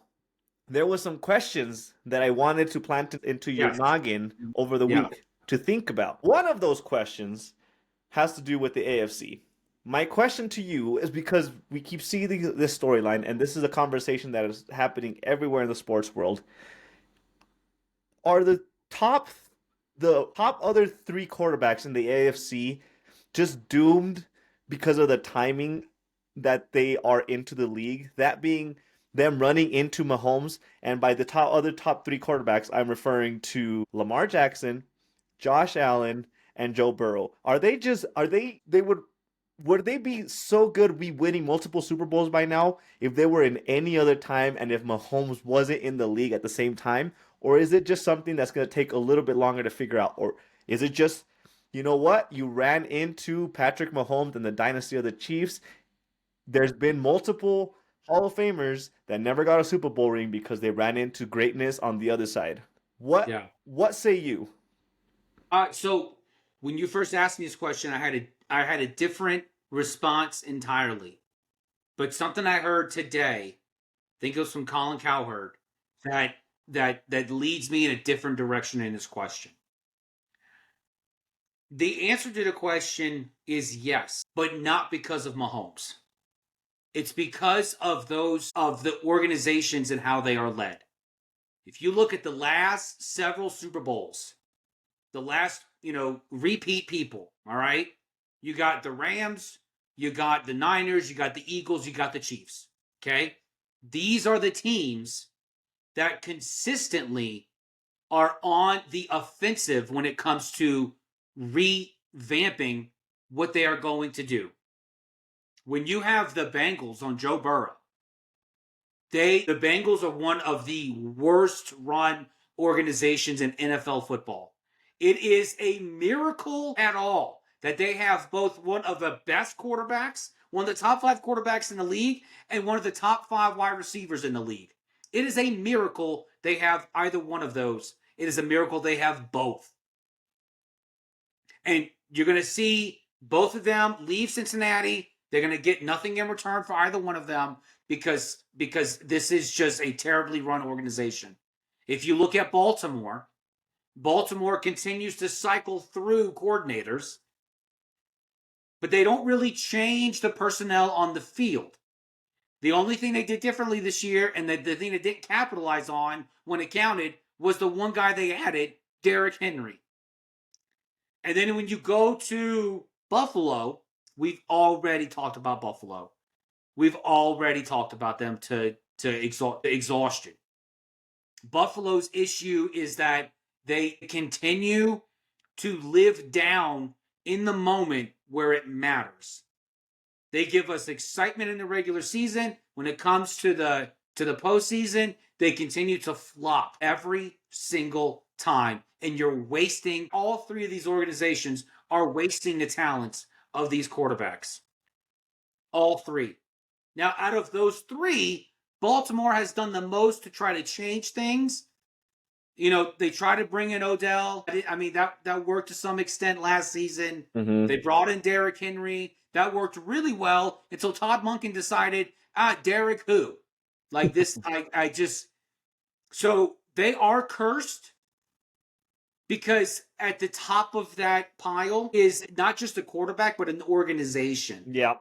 there was some questions that I wanted to plant into your noggin over the week to think about. One of those questions has to do with the AFC. My question to you is, because we keep seeing this storyline, and this is a conversation that is happening everywhere in the sports world. Are the top other three quarterbacks in the AFC just doomed because of the timing that they are into the league? That being them running into Mahomes, and by the other top three quarterbacks, I'm referring to Lamar Jackson, Josh Allen, and Joe Burrow. Would they be so good we winning multiple Super Bowls by now if they were in any other time and if Mahomes wasn't in the league at the same time? Or is it just something that's going to take a little bit longer to figure out? Or is it just, you know what? You ran into Patrick Mahomes and the dynasty of the Chiefs. There's been multiple Hall of Famers that never got a Super Bowl ring because they ran into greatness on the other side. What Yeah. what say you? So when you first asked me this question, I had a different response entirely. But something I heard today, I think it was from Colin Cowherd, that leads me in a different direction in this question. The answer to the question is yes, but not because of Mahomes. It's because of the organizations and how they are led. If you look at the last several Super Bowls, the last, repeat people, all right? You got the Rams, you got the Niners, you got the Eagles, you got the Chiefs, okay? These are the teams that consistently are on the offensive when it comes to revamping what they are going to do. When you have the Bengals on Joe Burrow, the Bengals are one of the worst run organizations in NFL football. It is a miracle at all that they have both one of the best quarterbacks, one of the top 5 quarterbacks in the league, and one of the top 5 wide receivers in the league. It is a miracle they have either one of those. It is a miracle they have both. And you're going to see both of them leave Cincinnati. They're going to get nothing in return for either one of them because this is just a terribly run organization. If you look at Baltimore continues to cycle through coordinators, but they don't really change the personnel on the field. The only thing they did differently this year, and the thing they didn't capitalize on when it counted, was the one guy they added, Derrick Henry. And then when you go to Buffalo, we've already talked about Buffalo. We've already talked about them to exhaustion. Buffalo's issue is that they continue to live down in the moment where it matters. They give us excitement in the regular season. When it comes to the postseason, they continue to flop every single time. And you're wasting, all 3 of these organizations are wasting the talents of these quarterbacks. All 3. Now, out of those 3, Baltimore has done the most to try to change things. They try to bring in Odell. I mean, that worked to some extent last season. Mm-hmm. They brought in Derrick Henry. That worked really well until Todd Monken decided, Derrick who? Like this, so they are cursed because at the top of that pile is not just a quarterback, but an organization. Yeah.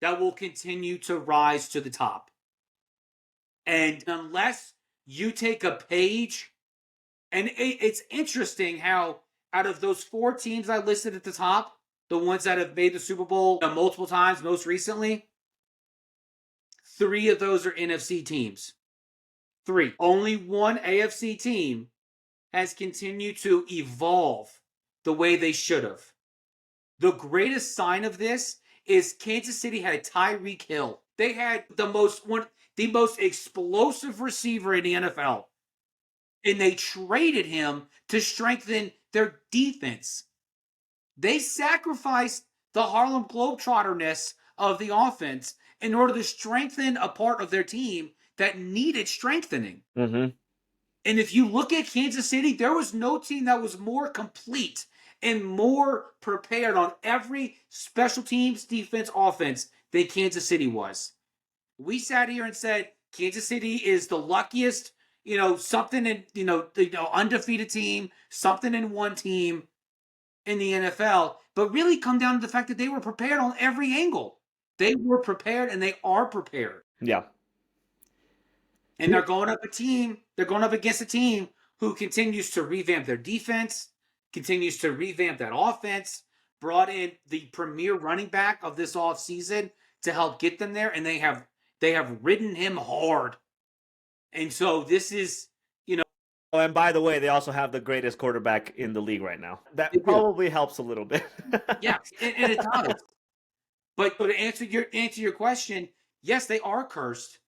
That will continue to rise to the top. And unless you take a page, and it's interesting how out of those 4 teams I listed at the top, the ones that have made the Super Bowl multiple times, most recently, 3 of those are NFC teams. 3. Only one AFC team has continued to evolve the way they should have. The greatest sign of this is Kansas City had Tyreek Hill. They had the most explosive receiver in the NFL. And they traded him to strengthen their defense. They sacrificed the Harlem Globetrotterness of the offense in order to strengthen a part of their team that needed strengthening. Mm-hmm. And if you look at Kansas City, there was no team that was more complete and more prepared on every special teams, defense, offense than Kansas City was. We sat here and said Kansas City is the luckiest, something in, undefeated team, something in one team in the NFL, but really come down to the fact that they were prepared on every angle. They were prepared and they are prepared. Yeah. And they're going up against a team who continues to revamp their defense, continues to revamp that offense, brought in the premier running back of this offseason to help get them there, and they have ridden him hard. And so this is, Oh, and by the way, they also have the greatest quarterback in the league right now. That probably helps a little bit. yeah, and it does. But to answer your question, yes, they are cursed,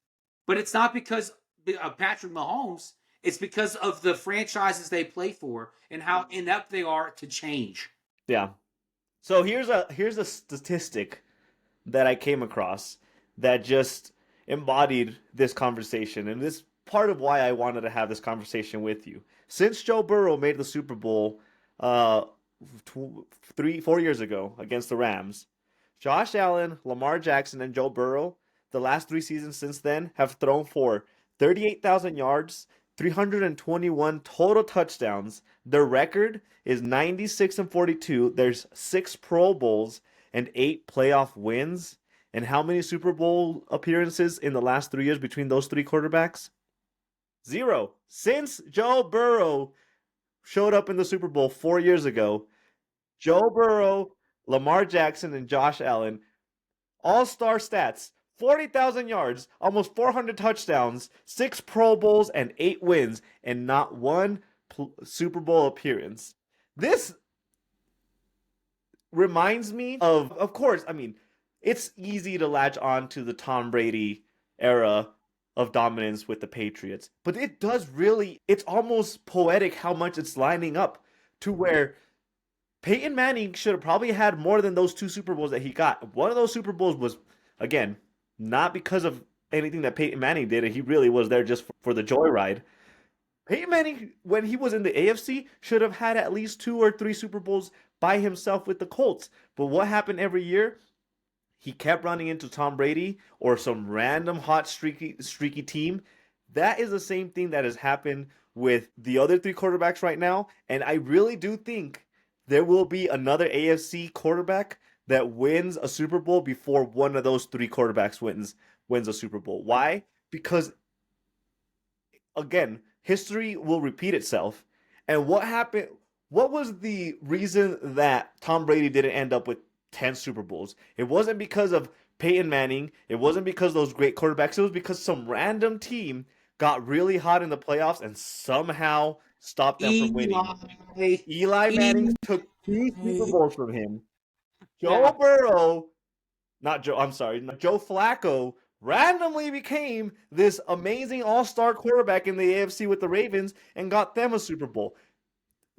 but it's not because of Patrick Mahomes. It's because of the franchises they play for and how inept they are to change. Yeah. So here's a statistic that I came across that just embodied this conversation, and this part of why I wanted to have this conversation with you. Since Joe Burrow made the Super Bowl, uh, 4 years ago against the Rams, Josh Allen, Lamar Jackson, and Joe Burrow, the last 3 seasons since then, have thrown for 38,000 yards, 321 total touchdowns. Their record is 96-42. There's 6 Pro Bowls and 8 playoff wins. And how many Super Bowl appearances in the last 3 years between those 3 quarterbacks? 0. Since Joe Burrow showed up in the Super Bowl 4 years ago, Joe Burrow, Lamar Jackson, and Josh Allen, all-star stats, 40,000 yards, almost 400 touchdowns, 6 Pro Bowls, and 8 wins, and not one Super Bowl appearance. This reminds me of course, I mean, it's easy to latch on to the Tom Brady era of dominance with the Patriots, but it does really, it's almost poetic how much it's lining up to where Peyton Manning should have probably had more than those 2 Super Bowls that he got. One of those Super Bowls was, again, not because of anything that Peyton Manning did, and he really was there just for the joyride. Peyton Manning, when he was in the AFC, should have had at least 2 or 3 Super Bowls by himself with the Colts. But what happened every year? He kept running into Tom Brady or some random hot streaky team. That is the same thing that has happened with the other 3 quarterbacks right now, and I really do think there will be another AFC quarterback that wins a Super Bowl before one of those 3 quarterbacks wins a Super Bowl. Why? Because again, history will repeat itself. And what happened? What was the reason that Tom Brady didn't end up with 10 Super Bowls? It wasn't because of Peyton Manning. It wasn't because of those great quarterbacks. It was because some random team got really hot in the playoffs and somehow stopped them from winning. Eli Manning took 2 Super Bowls from him. Joe Burrow, not Joe, I'm sorry, Joe Flacco randomly became this amazing all-star quarterback in the AFC with the Ravens and got them a Super Bowl.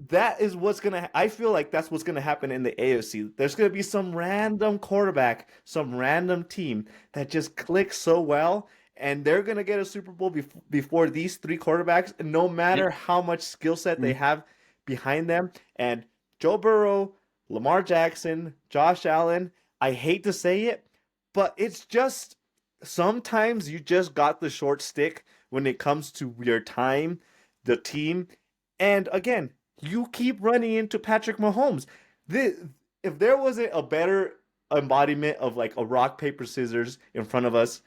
That is what's going to, I feel like that's what's going to happen in the AFC. There's going to be some random quarterback, some random team that just clicks so well, and they're going to get a Super Bowl before these 3 quarterbacks, no matter how much skill set they have behind them. And Joe Burrow, Lamar Jackson, Josh Allen, I hate to say it, but it's just sometimes you just got the short stick when it comes to your time, the team. And again, you keep running into Patrick Mahomes. If there wasn't a better embodiment of like a rock, paper, scissors in front of us,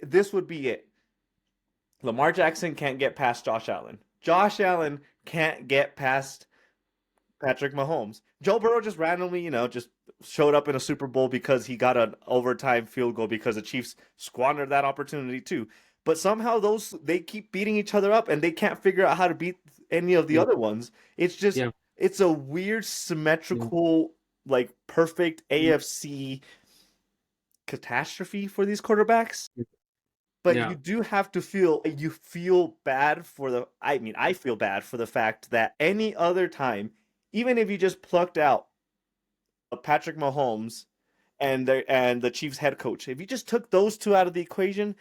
this would be it. Lamar Jackson can't get past Josh Allen. Josh Allen can't get past Patrick Mahomes. Joe Burrow just randomly, just showed up in a Super Bowl because he got an overtime field goal because the Chiefs squandered that opportunity too. But somehow they keep beating each other up and they can't figure out how to beat any of the other ones. It's just it's a weird symmetrical, like perfect AFC catastrophe for these quarterbacks. But you do have to feel bad for I feel bad for the fact that any other time, even if you just plucked out Patrick Mahomes and the Chiefs head coach, if you just took those 2 out of the equation,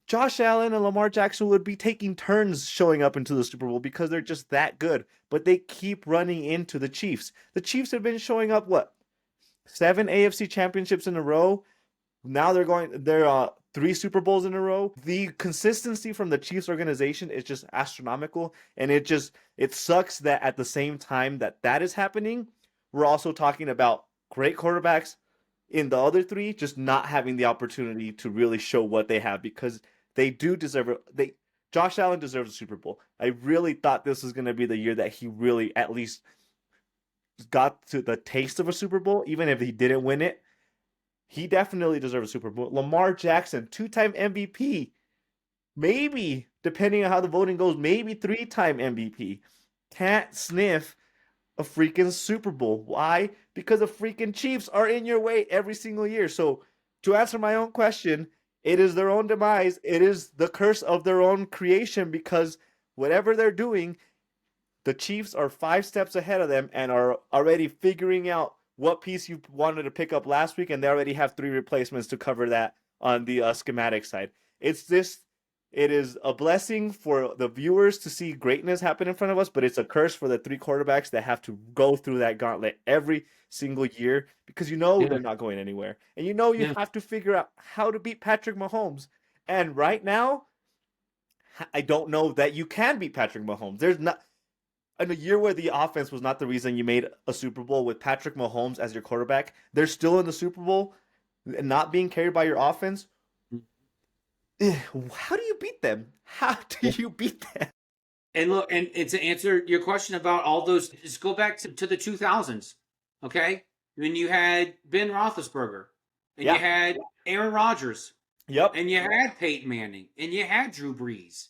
Josh Allen and Lamar Jackson would be taking turns showing up into the Super Bowl because they're just that good. But they keep running into the Chiefs. The Chiefs have been showing up, 7 AFC championships in a row. Now they're 3 Super Bowls in a row. The consistency from the Chiefs organization is just astronomical. And it sucks that at the same time that is happening, we're also talking about great quarterbacks in the other 3 just not having the opportunity to really show what they have, because they do deserve it. Josh Allen deserves a Super Bowl. I really thought this was going to be the year that he really at least got to the taste of a Super Bowl, even if he didn't win it. He definitely deserves a Super Bowl. Lamar Jackson, 2-time MVP. Maybe, depending on how the voting goes, maybe 3-time MVP. Can't sniff a freaking Super Bowl. Why? Because the freaking Chiefs are in your way every single year. So, to answer my own question, It is their own demise. It is the curse of their own creation because whatever they're doing, the Chiefs are 5 steps ahead of them and are already figuring out what piece you wanted to pick up last week, and they already have 3 replacements to cover that on the schematic side. It is a blessing for the viewers to see greatness happen in front of us, but it's a curse for the 3 quarterbacks that have to go through that gauntlet every single year because they're not going anywhere. And you have to figure out how to beat Patrick Mahomes. And right now, I don't know that you can beat Patrick Mahomes. There's not in a year where the offense was not the reason you made a Super Bowl with Patrick Mahomes as your quarterback. They're still in the Super Bowl, not being carried by your offense. How do you beat them? How do you beat them? And look, and to answer your question about all those, just go back to the 2000s, okay? When you had Ben Roethlisberger, and you had Aaron Rodgers, and you had Peyton Manning, and you had Drew Brees,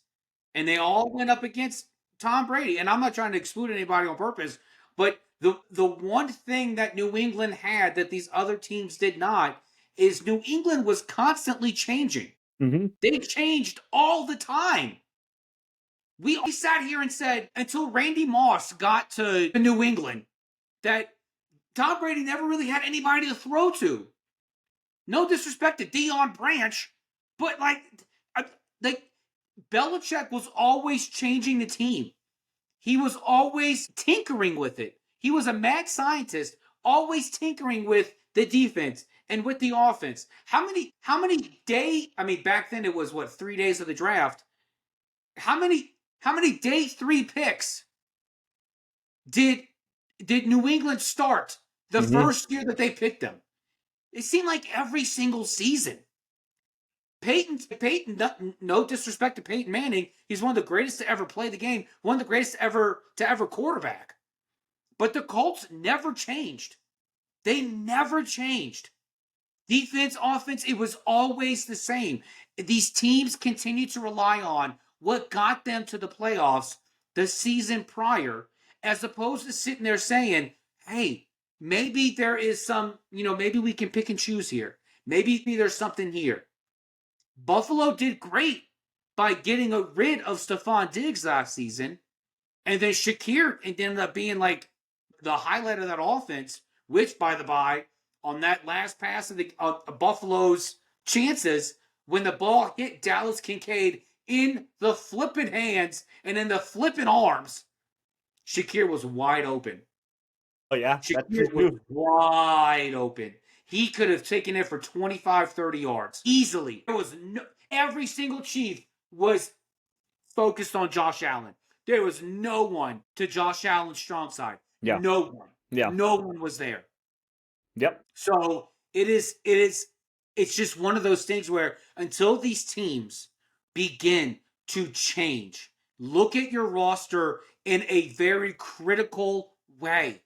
and they all went up against Tom Brady. And I'm not trying to exclude anybody on purpose, but the one thing that New England had that these other teams did not is New England was constantly changing. Mm-hmm. They changed all the time. We sat here and said until Randy Moss got to New England that Tom Brady never really had anybody to throw to. No disrespect to Deion Branch, but like Belichick was always changing the team. He was always tinkering with it. He was a mad scientist, always tinkering with the defense and with the offense. How many day? I mean, back then it was 3 days of the draft. How many day 3 picks did New England start the first year that they picked them? It seemed like every single season. Peyton, no disrespect to Peyton Manning, he's one of the greatest to ever play the game, one of the greatest to ever quarterback. But the Colts never changed. They never changed. Defense, offense, it was always the same. These teams continue to rely on what got them to the playoffs the season prior, as opposed to sitting there saying, hey, maybe there is some, maybe we can pick and choose here. Maybe there's something here. Buffalo did great by getting rid of Stephon Diggs last season, and then Shakir ended up being like the highlight of that offense, which, by the by, on that last pass of Buffalo's chances, when the ball hit Dallas Kincaid in the flipping hands and in the flipping arms, Shakir was wide open. Oh, yeah? Shakir was wide open. He could have taken it for 25, 30 yards easily. Every single Chief was focused on Josh Allen. There was no one to Josh Allen's strong side. Yeah. No one. Yeah. No one was there. Yep. So it's just one of those things where until these teams begin to change, look at your roster in a very critical way.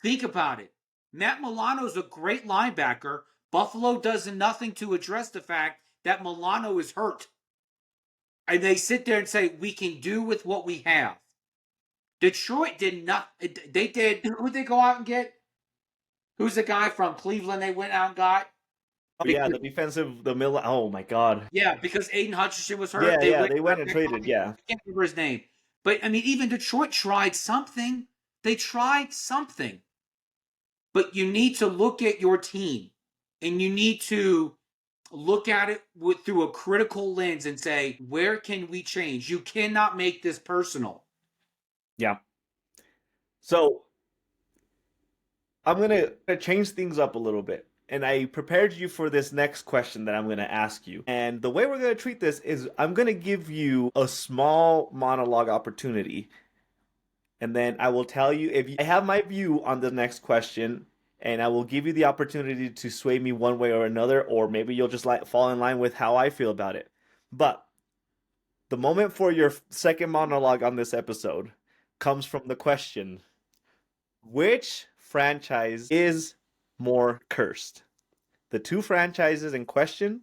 Think about it. Matt Milano is a great linebacker. Buffalo does nothing to address the fact that Milano is hurt. And they sit there and say, we can do with what we have. Detroit did not. They did. Who'd they go out and get? Who's the guy from Cleveland they went out and got? Oh, yeah, the middle. Oh, my God. Yeah, because Aiden Hutchinson was hurt. They went and traded, I can't remember his name. But, I mean, even Detroit tried something. They tried something. But you need to look at your team, and you need to look at it through a critical lens and say, where can we change? You cannot make this personal. Yeah. So I'm going to change things up a little bit. And I prepared you for this next question that I'm going to ask you. And the way we're going to treat this is I'm going to give you a small monologue opportunity. And then I will tell you I have my view on the next question, and I will give you the opportunity to sway me one way or another, or maybe you'll just fall in line with how I feel about it. But the moment for your second monologue on this episode comes from the question, which franchise is more cursed? The 2 franchises in question,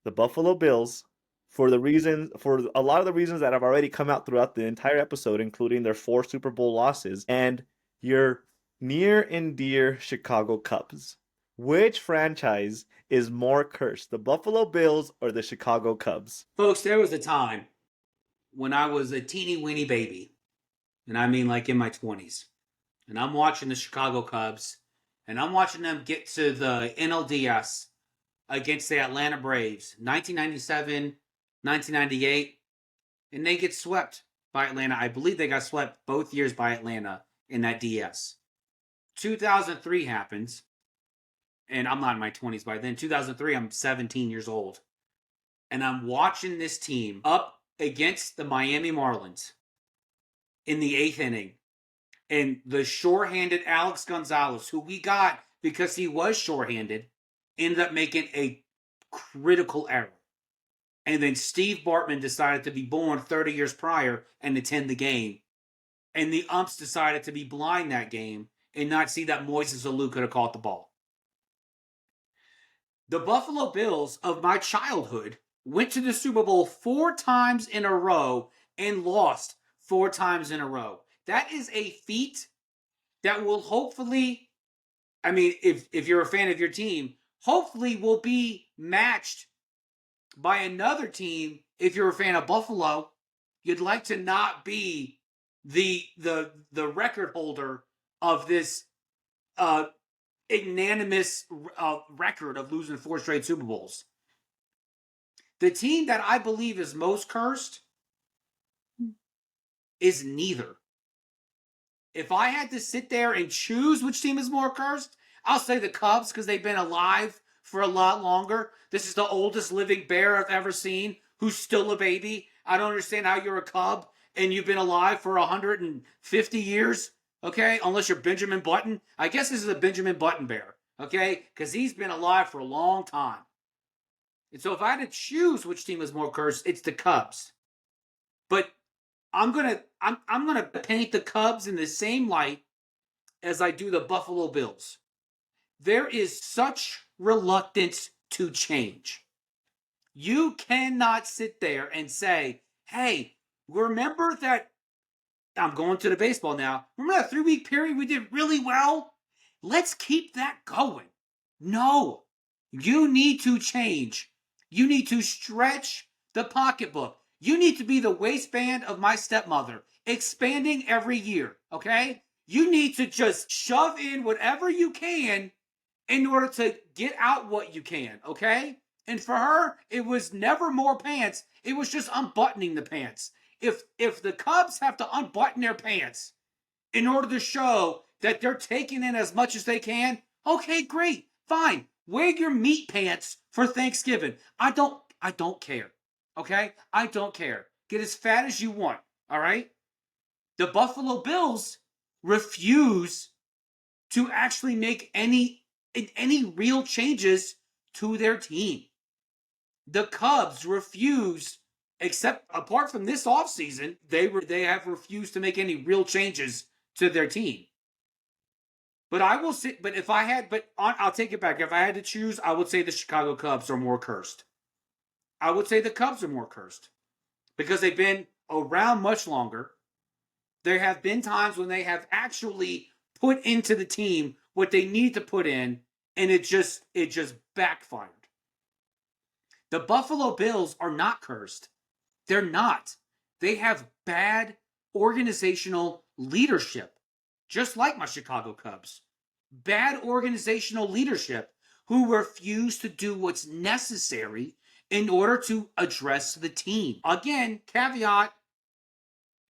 the Buffalo Bills, for a lot of the reasons that have already come out throughout the entire episode, including their 4 Super Bowl losses, and your near and dear Chicago Cubs. Which franchise is more cursed, the Buffalo Bills or the Chicago Cubs? Folks, there was a time when I was a teeny weeny baby, and I mean like in my 20s, and I'm watching the Chicago Cubs, and I'm watching them get to the NLDS against the Atlanta Braves, 1997, 1998, and they get swept by Atlanta. I believe they got swept both years by Atlanta in that DS. 2003 happens, and I'm not in my 20s by then. 2003, I'm 17 years old. And I'm watching this team up against the Miami Marlins in the 8th inning. And the shorthanded Alex Gonzalez, who we got because he was shorthanded, ended up making a critical error. And then Steve Bartman decided to be born 30 years prior and attend the game. And the umps decided to be blind that game and not see that Moises Alou could have caught the ball. The Buffalo Bills of my childhood went to the Super Bowl 4 times in a row and lost 4 times in a row. That is a feat that will hopefully, I mean, if you're a fan of your team, hopefully will be matched by another team. If you're a fan of Buffalo, you'd like to not be the record holder of this magnanimous record of losing 4 straight Super Bowls. The team that I believe is most cursed is neither. If I had to sit there and choose which team is more cursed, I'll say the Cubs because they've been alive for a lot longer. This is the oldest living bear I've ever seen who's still a baby. I don't understand how you're a Cub and you've been alive for 150 years. Okay, unless you're Benjamin Button. I guess this is a Benjamin Button bear, okay? Because he's been alive for a long time. And so if I had to choose which team is more cursed, it's the Cubs. But I'm gonna paint the Cubs in the same light as I do the Buffalo Bills. There is such reluctance to change. You cannot sit there and say, hey, remember that I'm going to the baseball now. Remember that 3-week period we did really well? Let's keep that going. No, you need to change. You need to stretch the pocketbook. You need to be the waistband of my stepmother, expanding every year, okay? You need to just shove in whatever you can in order to get out what you can, okay? And for her, it was never more pants. It was just unbuttoning the pants. If the Cubs have to unbutton their pants in order to show that they're taking in as much as they can, okay, great, fine. Wear your meat pants for Thanksgiving. I don't care. Okay? I don't care. Get as fat as you want. All right? The Buffalo Bills refuse to actually make any real changes to their team. The Cubs refuse, except apart from this offseason, they have refused to make any real changes to their team. But I will say, I'll take it back. If I had to choose, I would say the Chicago Cubs are more cursed. I would say the Cubs are more cursed because they've been around much longer. There have been times when they have actually put into the team what they need to put in, and it just backfired. The Buffalo Bills are not cursed. They're not. They have bad organizational leadership, just like my Chicago Cubs. Bad organizational leadership who refuse to do what's necessary in order to address the team. Again, caveat,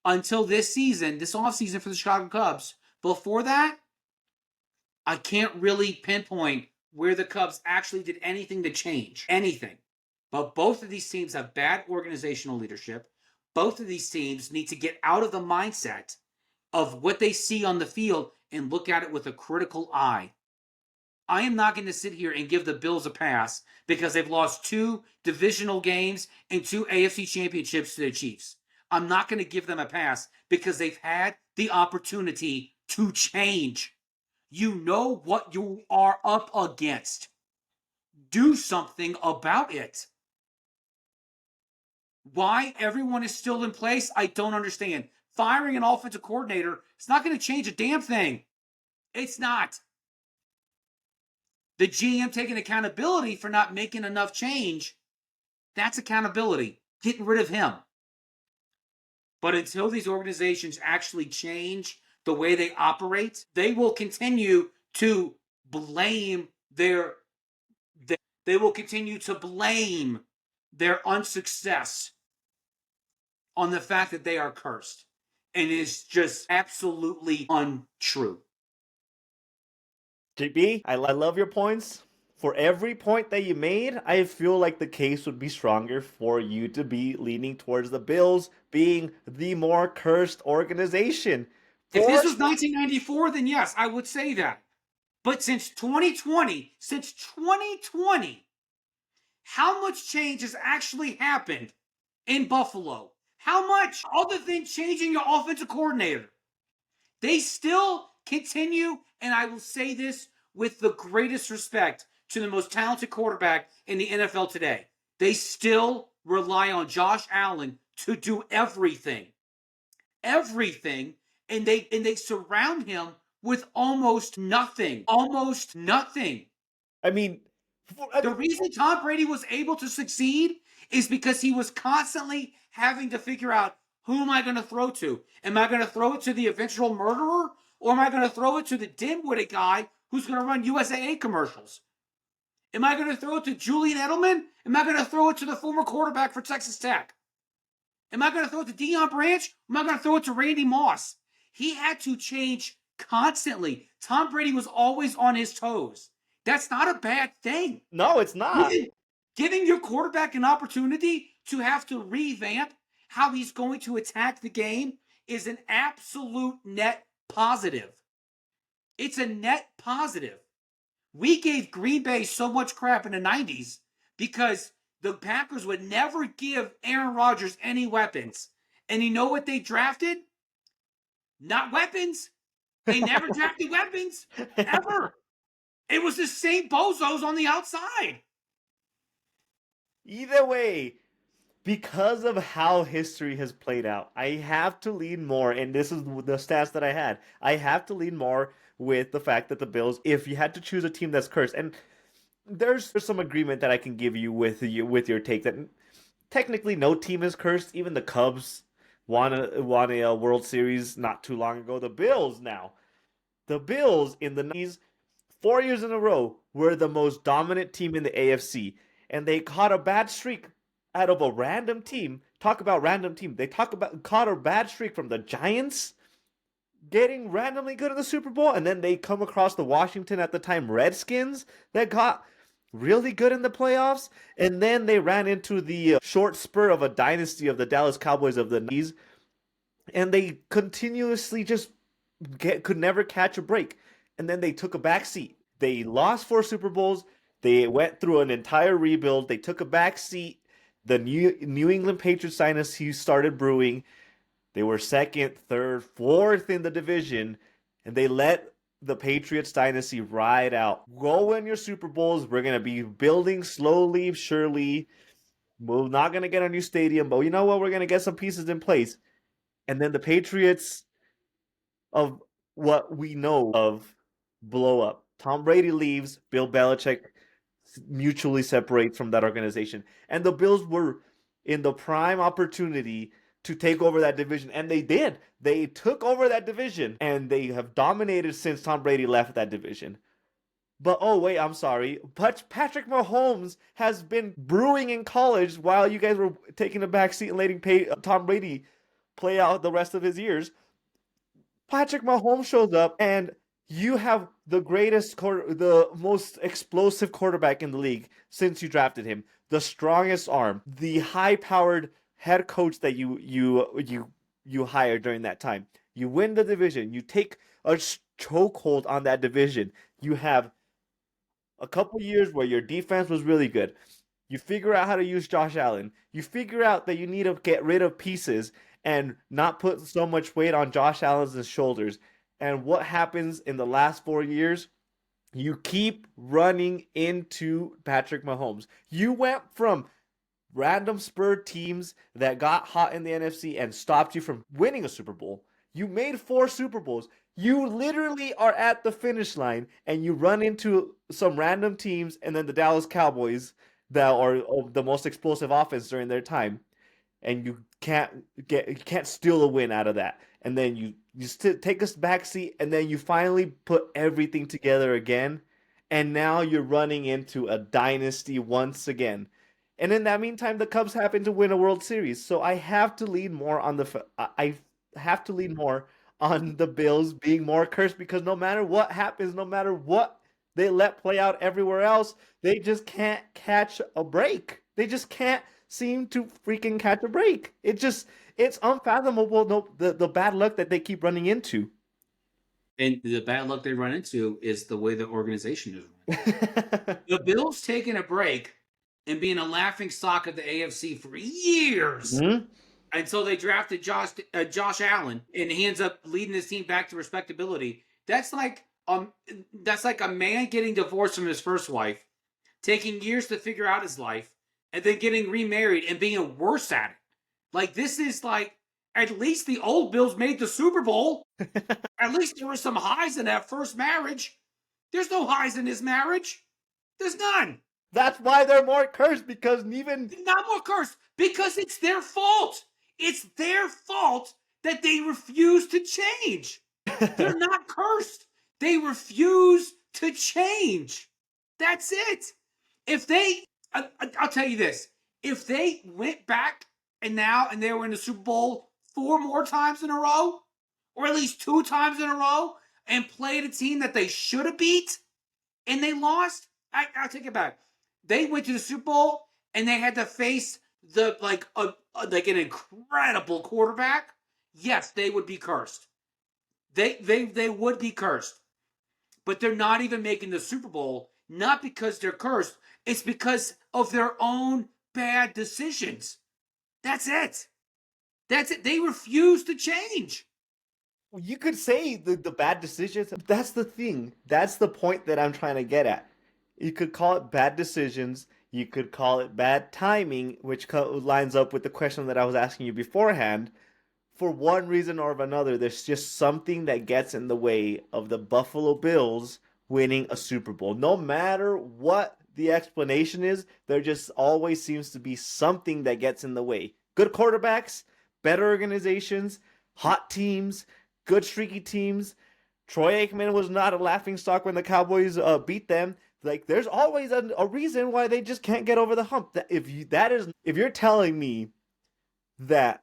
until this season, this offseason for the Chicago Cubs. Before that, I can't really pinpoint where the Cubs actually did anything to change. Anything. But both of these teams have bad organizational leadership. Both of these teams need to get out of the mindset of what they see on the field and look at it with a critical eye. I am not going to sit here and give the Bills a pass because they've lost 2 divisional games and 2 AFC championships to the Chiefs. I'm not going to give them a pass because they've had the opportunity to change. You know what you are up against. Do something about it. Why everyone is still in place, I don't understand. Firing an offensive coordinator is not going to change a damn thing. It's not. The GM taking accountability for not making enough change, that's accountability. Getting rid of him. But until these organizations actually change the way they operate, they will continue to blame their they will continue to blame their unsuccess on the fact that they are cursed. And it is just absolutely untrue. JB, I love your points. For every point that you made, I feel like the case would be stronger for you to be leaning towards the Bills being the more cursed organization. If this was 1994, then yes, I would say that. But since 2020, how much change has actually happened in Buffalo? How much, other than changing your offensive coordinator? They still continue, and I will say this with the greatest respect to the most talented quarterback in the NFL today. They still rely on Josh Allen to do everything. Everything. And they surround him with almost nothing. Almost nothing. I mean, the reason Tom Brady was able to succeed is because he was constantly having to figure out, who am I going to throw to? Am I going to throw it to the eventual murderer? Or am I going to throw it to the dim-witted guy who's going to run USAA commercials? Am I going to throw it to Julian Edelman? Am I going to throw it to the former quarterback for Texas Tech? Am I going to throw it to Deion Branch? Am I going to throw it to Randy Moss? He had to change constantly. Tom Brady was always on his toes. That's not a bad thing. No, it's not. Giving your quarterback an opportunity to have to revamp how he's going to attack the game is an absolute net positive. It's a net positive. We gave Green Bay so much crap in the 90s because the Packers would never give Aaron Rodgers any weapons. And you know what they drafted? Not weapons. They never drafted weapons, ever. It was the same bozos on the outside. Either way, because of how history has played out, I have to lean more, and this is the stats that I had. I have to lean more with the fact that the Bills, if you had to choose a team that's cursed, and there's some agreement that I can give you with your take that technically no team is cursed. Even the Cubs won a World Series not too long ago. The Bills in the 90s, 4 years in a row, were the most dominant team in the AFC, and they caught a bad streak out of a random team. Talk about random team. They caught a bad streak from the Giants getting randomly good in the Super Bowl, and then they come across the Washington at the time Redskins that got really good in the playoffs, and then they ran into the short spur of a dynasty of the Dallas Cowboys of the 90s, and they continuously just could never catch a break, and then they took a back seat. They lost 4 Super Bowls. They went through an entire rebuild. They took a back seat. The New England Patriots dynasty started brewing. They were second, third, fourth in the division, and they let the Patriots dynasty ride out. Go win your Super Bowls. We're going to be building slowly, surely. We're not going to get a new stadium, but you know what? We're going to get some pieces in place. And then the Patriots, of what we know of, blow up. Tom Brady leaves. Bill Belichick mutually separates from that organization. And the Bills were in the prime opportunity to take over that division, and they did. They took over that division, and they have dominated since Tom Brady left that division. But oh wait, I'm sorry. But Patrick Mahomes has been brewing in college while you guys were taking a back seat and letting Tom Brady play out the rest of his years. Patrick Mahomes shows up, and you have the most explosive quarterback in the league since you drafted him, the strongest arm, the high-powered head coach that you hired during that time. You win the division. You take a chokehold on that division. You have a couple years where your defense was really good. You figure out how to use Josh Allen. You figure out that you need to get rid of pieces and not put so much weight on Josh Allen's shoulders. And what happens in the last 4 years? You keep running into Patrick Mahomes. You went from random spur teams that got hot in the NFC and stopped you from winning a Super Bowl. You made 4 Super Bowls. You literally are at the finish line and you run into some random teams and then the Dallas Cowboys that are the most explosive offense during their time, and you can't steal a win out of that. And then you still take a back seat and then you finally put everything together again, and now you're running into a dynasty once again. And in that meantime, the Cubs happen to win a World Series. So I have to lean more on I have to lean more on the Bills being more cursed, because no matter what happens, no matter what they let play out everywhere else, they just can't catch a break. They just can't seem to freaking catch a break. It's unfathomable, the bad luck that they keep running into. And the bad luck they run into is the way the organization is run. The Bills taking a break and being a laughing stock of the AFC for years Mhm. until they drafted Josh Allen, and he ends up leading his team back to respectability. That's like a man getting divorced from his first wife, taking years to figure out his life, and then getting remarried and being worse at it. Like, this is like, at least the old Bills made the Super Bowl. At least there were some highs in that first marriage. There's no highs in his marriage. There's none. That's why they're more cursed, because even Not more cursed, because it's their fault. It's their fault that they refuse to change. They're not cursed. They refuse to change. That's it. If they, I'll tell you this: if they went back and they were in the Super Bowl 4 more times in a row, or at least 2 times in a row, and played a team that they should have beat and they lost, I'll take it back. They went to the Super Bowl and they had to face like an incredible quarterback. Yes, they would be cursed. They would be cursed. But they're not even making the Super Bowl, not because they're cursed. It's because of their own bad decisions. That's it. That's it. They refuse to change. you could say the bad decisions. That's the thing. That's the point that I'm trying to get at. You could call it bad decisions. You could call it bad timing, which lines up with the question that I was asking you beforehand. For one reason or another, there's just something that gets in the way of the Buffalo Bills winning a Super Bowl. No matter what the explanation is, there just always seems to be something that gets in the way. Good quarterbacks, better organizations, hot teams, good streaky teams. Troy Aikman was not a laughing stock when the Cowboys beat them. Like, there's always a reason why they just can't get over the hump. If you're telling me that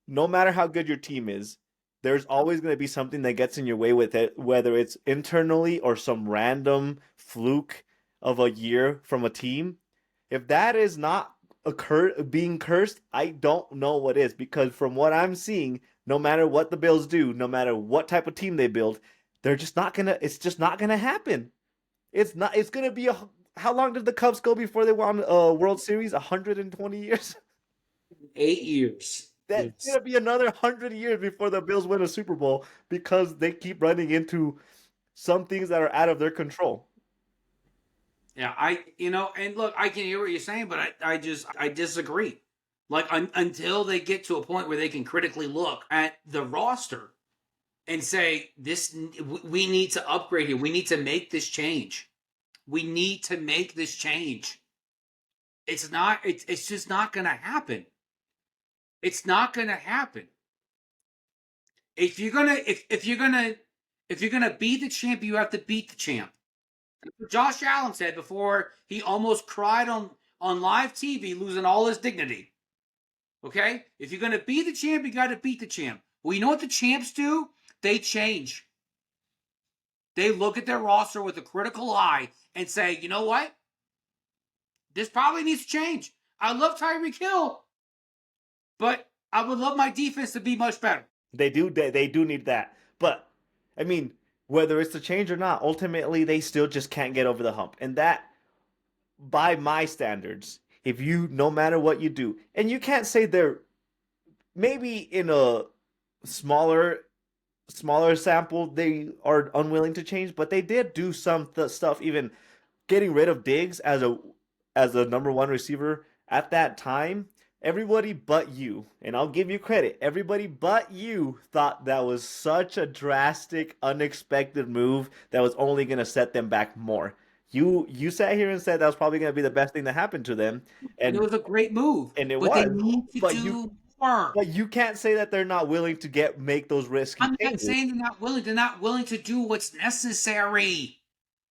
no matter how good your team is, there's always going to be something that gets in your way with it, whether it's internally or some random fluke of a year from a team. If that is not being cursed, I don't know what is, because from what I'm seeing, no matter what the Bills do, no matter what type of team they build, it's just not gonna happen. It's gonna be how long did the Cubs go before they won a World Series? 120 years? 8 years. That's gonna be another 100 years before the Bills win a Super Bowl, because they keep running into some things that are out of their control. Yeah, and look, I can hear what you're saying, but I disagree. Like, until they get to a point where they can critically look at the roster and say, we need to upgrade here. We need to make this change. We need to make this change. It's just not going to happen. It's not going to happen. If you're gonna be the champ, you have to beat the champ. Josh Allen said before he almost cried on live TV, losing all his dignity. Okay? If you're going to be the champ, you got to beat the champ. Well, you know what the champs do? They change. They look at their roster with a critical eye and say, you know what? This probably needs to change. I love Tyreek Hill, but I would love my defense to be much better. They do need that. But I mean, whether it's the change or not, ultimately they still just can't get over the hump. And that, by my standards, if you, no matter what you do, and you can't say they're maybe in a smaller sample they are unwilling to change, but they did do some stuff, even getting rid of Diggs as a number one receiver at that time. everybody but you, and I'll give you credit, everybody but you thought that was such a drastic, unexpected move that was only going to set them back more. You sat here and said that was probably going to be the best thing to happen to them, And it and was a great move. and it But they was. need to But do more. but you can't say that they're not willing to make those risky I'm not changes. saying they're not willing. They're not willing to do what's necessary.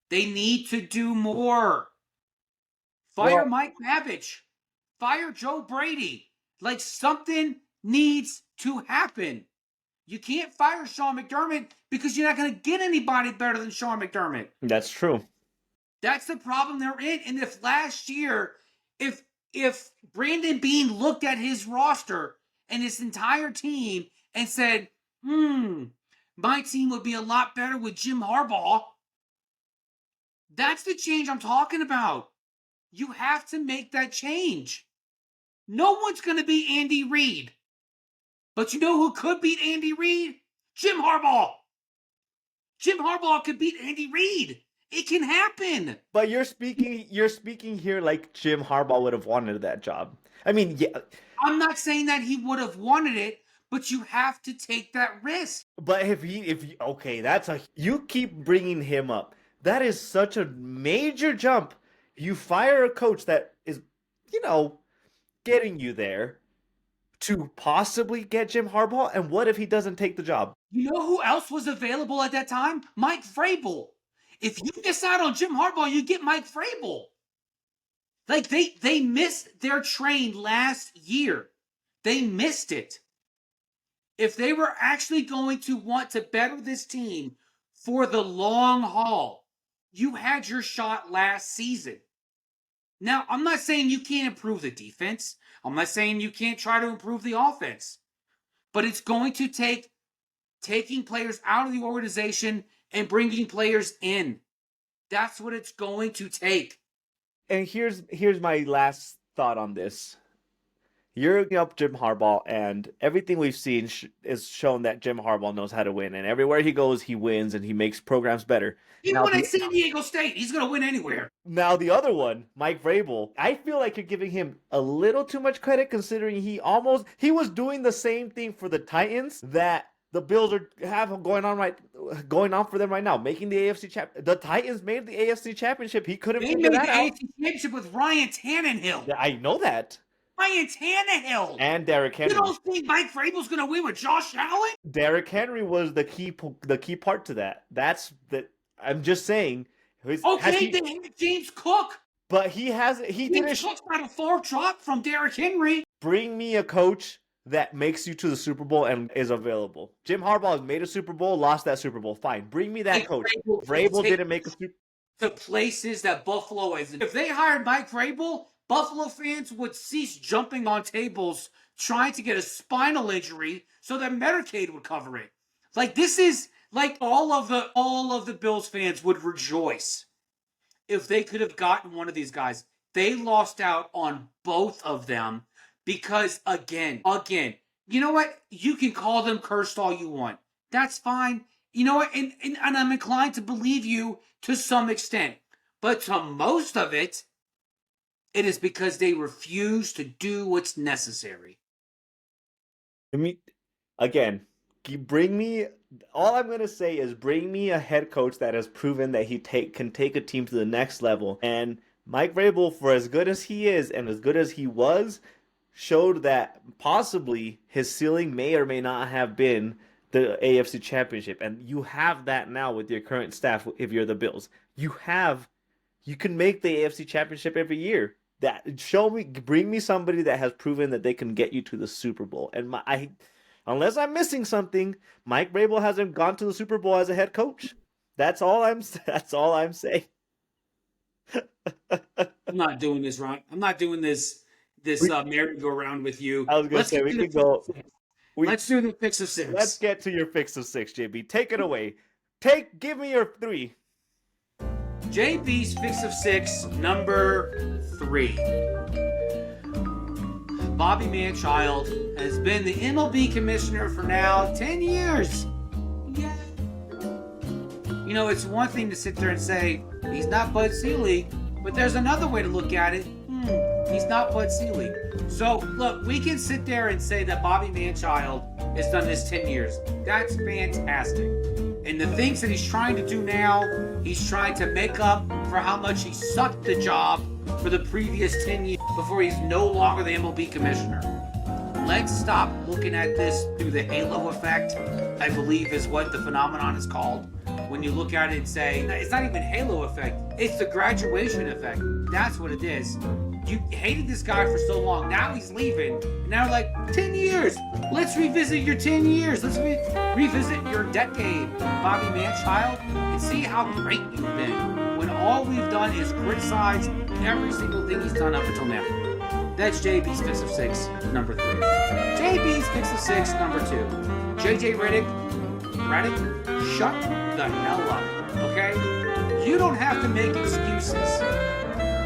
They need to do more. Fire Well- Mike Babbage. Fire Joe Brady. Like, something needs to happen. You can't fire Sean McDermott because you're not going to get anybody better than Sean McDermott. That's true. That's the problem they're in. And if last year, if Brandon Beane looked at his roster and his entire team and said, my team would be a lot better with Jim Harbaugh, that's the change I'm talking about. You have to make that change. No one's going to beat Andy Reid. But you know who could beat Andy Reid? Jim Harbaugh. Jim Harbaugh could beat Andy Reid. It can happen. But you're speaking here like Jim Harbaugh would have wanted that job. I mean, yeah. I'm not saying that he would have wanted it, but you have to take that risk. But you keep bringing him up. That is such a major jump. You fire a coach that is, getting you there to possibly get Jim Harbaugh, and what if he doesn't take the job? You know who else was available at that time? Mike Vrabel. If you decide on Jim Harbaugh, you get Mike Vrabel. Like, they missed their train last year. They missed it. If they were actually going to want to better this team for the long haul, you had your shot last season. Now, I'm not saying you can't improve the defense. I'm not saying you can't try to improve the offense. But it's going to take taking players out of the organization and bringing players in. That's what it's going to take. And here's my last thought on this. You're looking up Jim Harbaugh, and everything we've seen is shown that Jim Harbaugh knows how to win. And everywhere he goes, he wins, and he makes programs better. He won at San Diego State. He's going to win anywhere. Now, the other one, Mike Vrabel, I feel like you're giving him a little too much credit, considering he was doing the same thing for the Titans that the Bills have going on for them right now, making the AFC Championship. The Titans made the AFC Championship. He couldn't figure that out. They made the AFC Championship with Ryan Tannehill. I know that. Ryan Tannehill. And Derrick Henry. You don't think Mike Vrabel's going to win with Josh Allen? Derrick Henry was the key part to that. I'm just saying. They had James Cook. But James Cook's not a far drop from Derrick Henry. Bring me a coach that makes you to the Super Bowl and is available. Jim Harbaugh has made a Super Bowl, lost that Super Bowl. Fine. Bring me that coach. Vrabel didn't make a Super Bowl. To places that Buffalo isn't. If they hired Mike Vrabel, Buffalo fans would cease jumping on tables trying to get a spinal injury so that Medicaid would cover it. Like, this is like all of the Bills fans would rejoice if they could have gotten one of these guys. They lost out on both of them because, again, you know what? You can call them cursed all you want. That's fine. You know what? And I'm inclined to believe you to some extent. But to most of it, it is because they refuse to do what's necessary. I mean, again, all I'm going to say is bring me a head coach that has proven that he can take a team to the next level. And Mike Vrabel, for as good as he is and as good as he was, showed that possibly his ceiling may or may not have been the AFC Championship. And you have that now with your current staff if you're the Bills. You can make the AFC Championship every year. Bring me somebody that has proven that they can get you to the Super Bowl. And unless I'm missing something, Mike Vrabel hasn't gone to the Super Bowl as a head coach. That's all I'm saying. I'm not doing this, Ron. I'm not doing this merry-go-round with you. I was going to say, we could go. Let's do the picks of 6. Let's get to your picks of 6, JB. Take it away. Give me your 3. JB's picks of 6, number 3. Bobby Manchild has been the MLB commissioner for now 10 years. Yeah. You know, it's one thing to sit there and say, he's not Bud Selig, but there's another way to look at it. he's not Bud Selig. So, look, we can sit there and say that Bobby Manchild has done this 10 years. That's fantastic. And the things that he's trying to do now, he's trying to make up for how much he sucked the job for the previous 10 years before he's no longer the MLB commissioner. Let's stop looking at this through the halo effect, I believe is what the phenomenon is called. When you look at it and say, it's not even halo effect, it's the graduation effect. That's what it is. You hated this guy for so long, now he's leaving, and now like, 10 years, let's revisit your 10 years, let's revisit your decade, Bobby Manchild, and see how great you've been, when all we've done is criticize every single thing he's done up until now. That's JB's Fix of 6, number 3. JB's Fix of 6, number 2. JJ Redick, shut the hell up, okay? You don't have to make excuses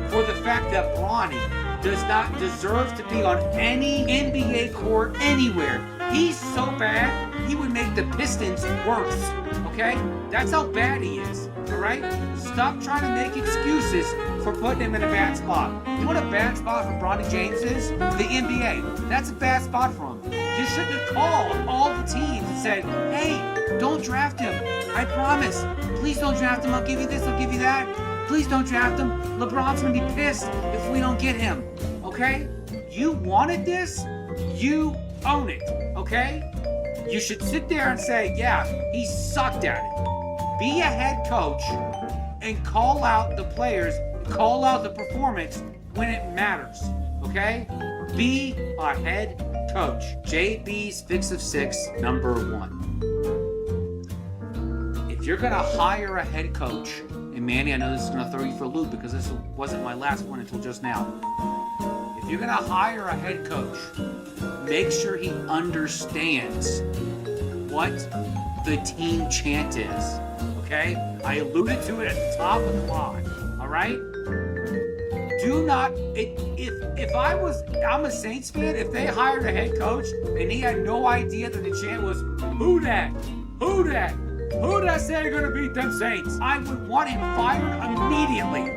for the fact that Bronny does not deserve to be on any NBA court anywhere. He's so bad, he would make the Pistons worse, okay? That's how bad he is, all right? Stop trying to make excuses for putting him in a bad spot. You know what a bad spot for Bronny James is? The NBA. That's a bad spot for him. You shouldn't have called all the teams and said, hey, don't draft him. I promise. Please don't draft him. I'll give you this, I'll give you that. Please don't draft him. LeBron's gonna be pissed if we don't get him, okay? You wanted this, you own it, okay? You should sit there and say, yeah, he sucked at it. Be a head coach and call out the players, call out the performance when it matters, okay? Be a head coach. JB's Fix of 6, number 1. If you're gonna hire a head coach, and Manny, I know this is gonna throw you for a loop because this wasn't my last one until just now. If you're gonna hire a head coach, make sure he understands what the team chant is, okay? I alluded to it at the top of the line, all right? Do not, I'm a Saints fan, if they hired a head coach and he had no idea that the chant was, who that? Who that? Who did I say are gonna beat them Saints? I would want him fired immediately.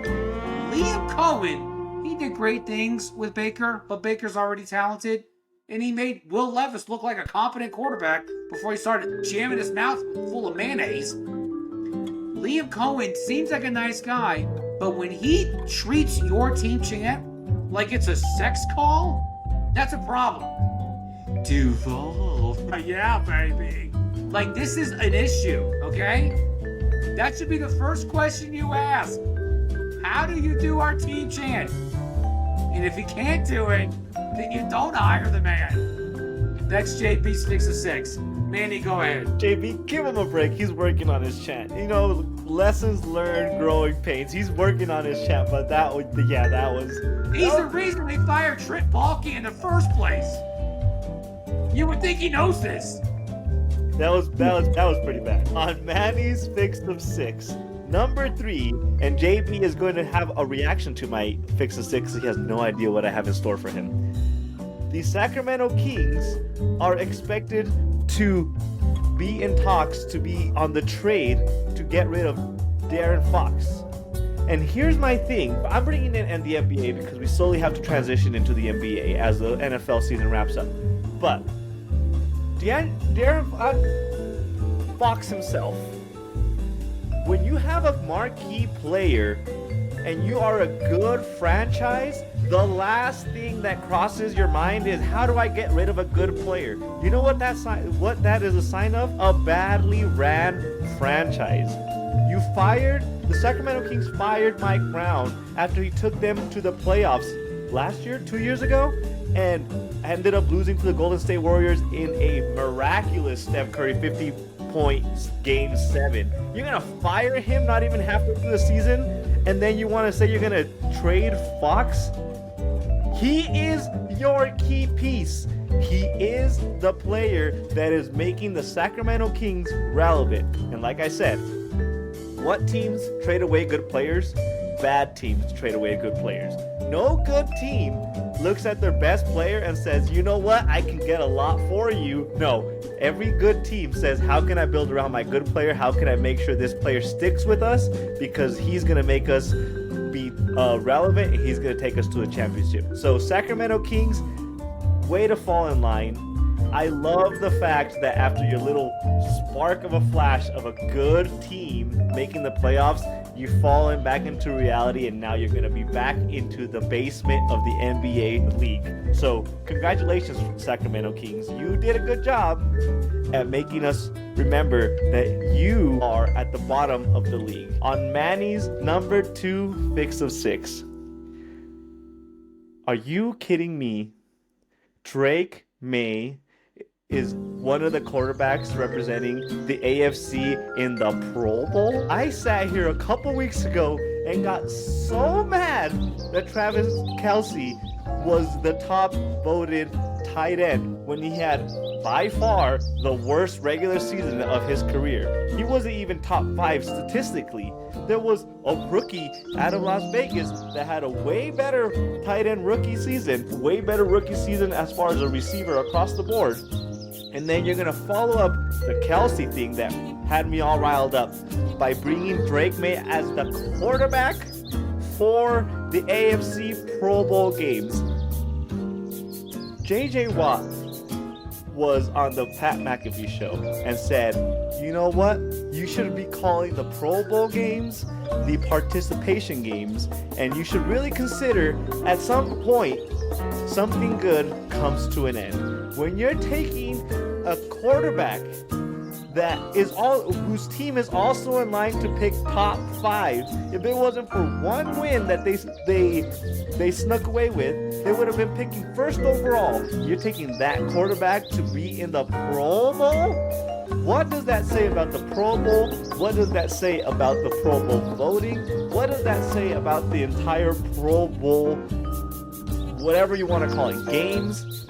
Liam Cohen, he did great things with Baker, but Baker's already talented. And he made Will Levis look like a competent quarterback before he started jamming his mouth full of mayonnaise. Liam Cohen seems like a nice guy, but when he treats your team chant like it's a sex call, that's a problem. Duval. Yeah, baby. Like, this is an issue, okay? That should be the first question you ask. How do you do our team chant? And if you can't do it, then you don't hire the man. That's JB's Fix of 6. Manny, go ahead. JB, give him a break. He's working on his chant. You know, lessons learned, growing pains. He's working on his chant, but that was. He's the reason they fired Trent Baalke in the first place. You would think he knows this. That was pretty bad. On Manny's Fix of 6, number 3, and JB is going to have a reaction to my Fix of 6. He has no idea what I have in store for him. The Sacramento Kings are expected to be in talks to be on the trade to get rid of Darren Fox. And here's my thing. I'm bringing in the NBA because we slowly have to transition into the NBA as the NFL season wraps up. But Darren Fox himself, when you have a marquee player and you are a good franchise, the last thing that crosses your mind is, how do I get rid of a good player? You know what that is a sign of? A badly ran franchise. The Sacramento Kings fired Mike Brown after he took them to the playoffs last year, 2 years ago, and ended up losing to the Golden State Warriors in a miraculous Steph Curry 50 points game 7. You're gonna fire him not even halfway through the season, and then you want to say you're gonna trade Fox? He is your key piece. He is the player that is making the Sacramento Kings relevant. And like I said, what teams trade away good players? Bad teams trade away good players. No good team looks at their best player and says, you know what, I can get a lot for you. No, every good team says, how can I build around my good player? How can I make sure this player sticks with us? Because he's going to make us be relevant, and he's going to take us to a championship. So Sacramento Kings, way to fall in line. I love the fact that after your little spark of a flash of a good team making the playoffs, you've fallen back into reality, and now you're going to be back into the basement of the NBA league. So congratulations, Sacramento Kings. You did a good job at making us remember that you are at the bottom of the league. On Manny's number 2 fix of 6. Are you kidding me? Drake May is one of the quarterbacks representing the AFC in the Pro Bowl. I sat here a couple weeks ago and got so mad that Travis Kelce was the top voted tight end when he had by far the worst regular season of his career. He wasn't even top 5 statistically. There was a rookie out of Las Vegas that had a way better tight end rookie season, way better rookie season as far as a receiver across the board. And then you're going to follow up the Kelce thing that had me all riled up by bringing Drake May as the quarterback for the AFC Pro Bowl games. J.J. Watt was on the Pat McAfee show and said, you know what? You should be calling the Pro Bowl games the participation games, and you should really consider at some point something good comes to an end. When you're taking a quarterback that is whose team is also in line to pick top 5, if it wasn't for one win that they snuck away with, they would have been picking first overall. You're taking that quarterback to be in the Pro Bowl? What does that say about the Pro Bowl? What does that say about the Pro Bowl voting? What does that say about the entire Pro Bowl, whatever you want to call it, games,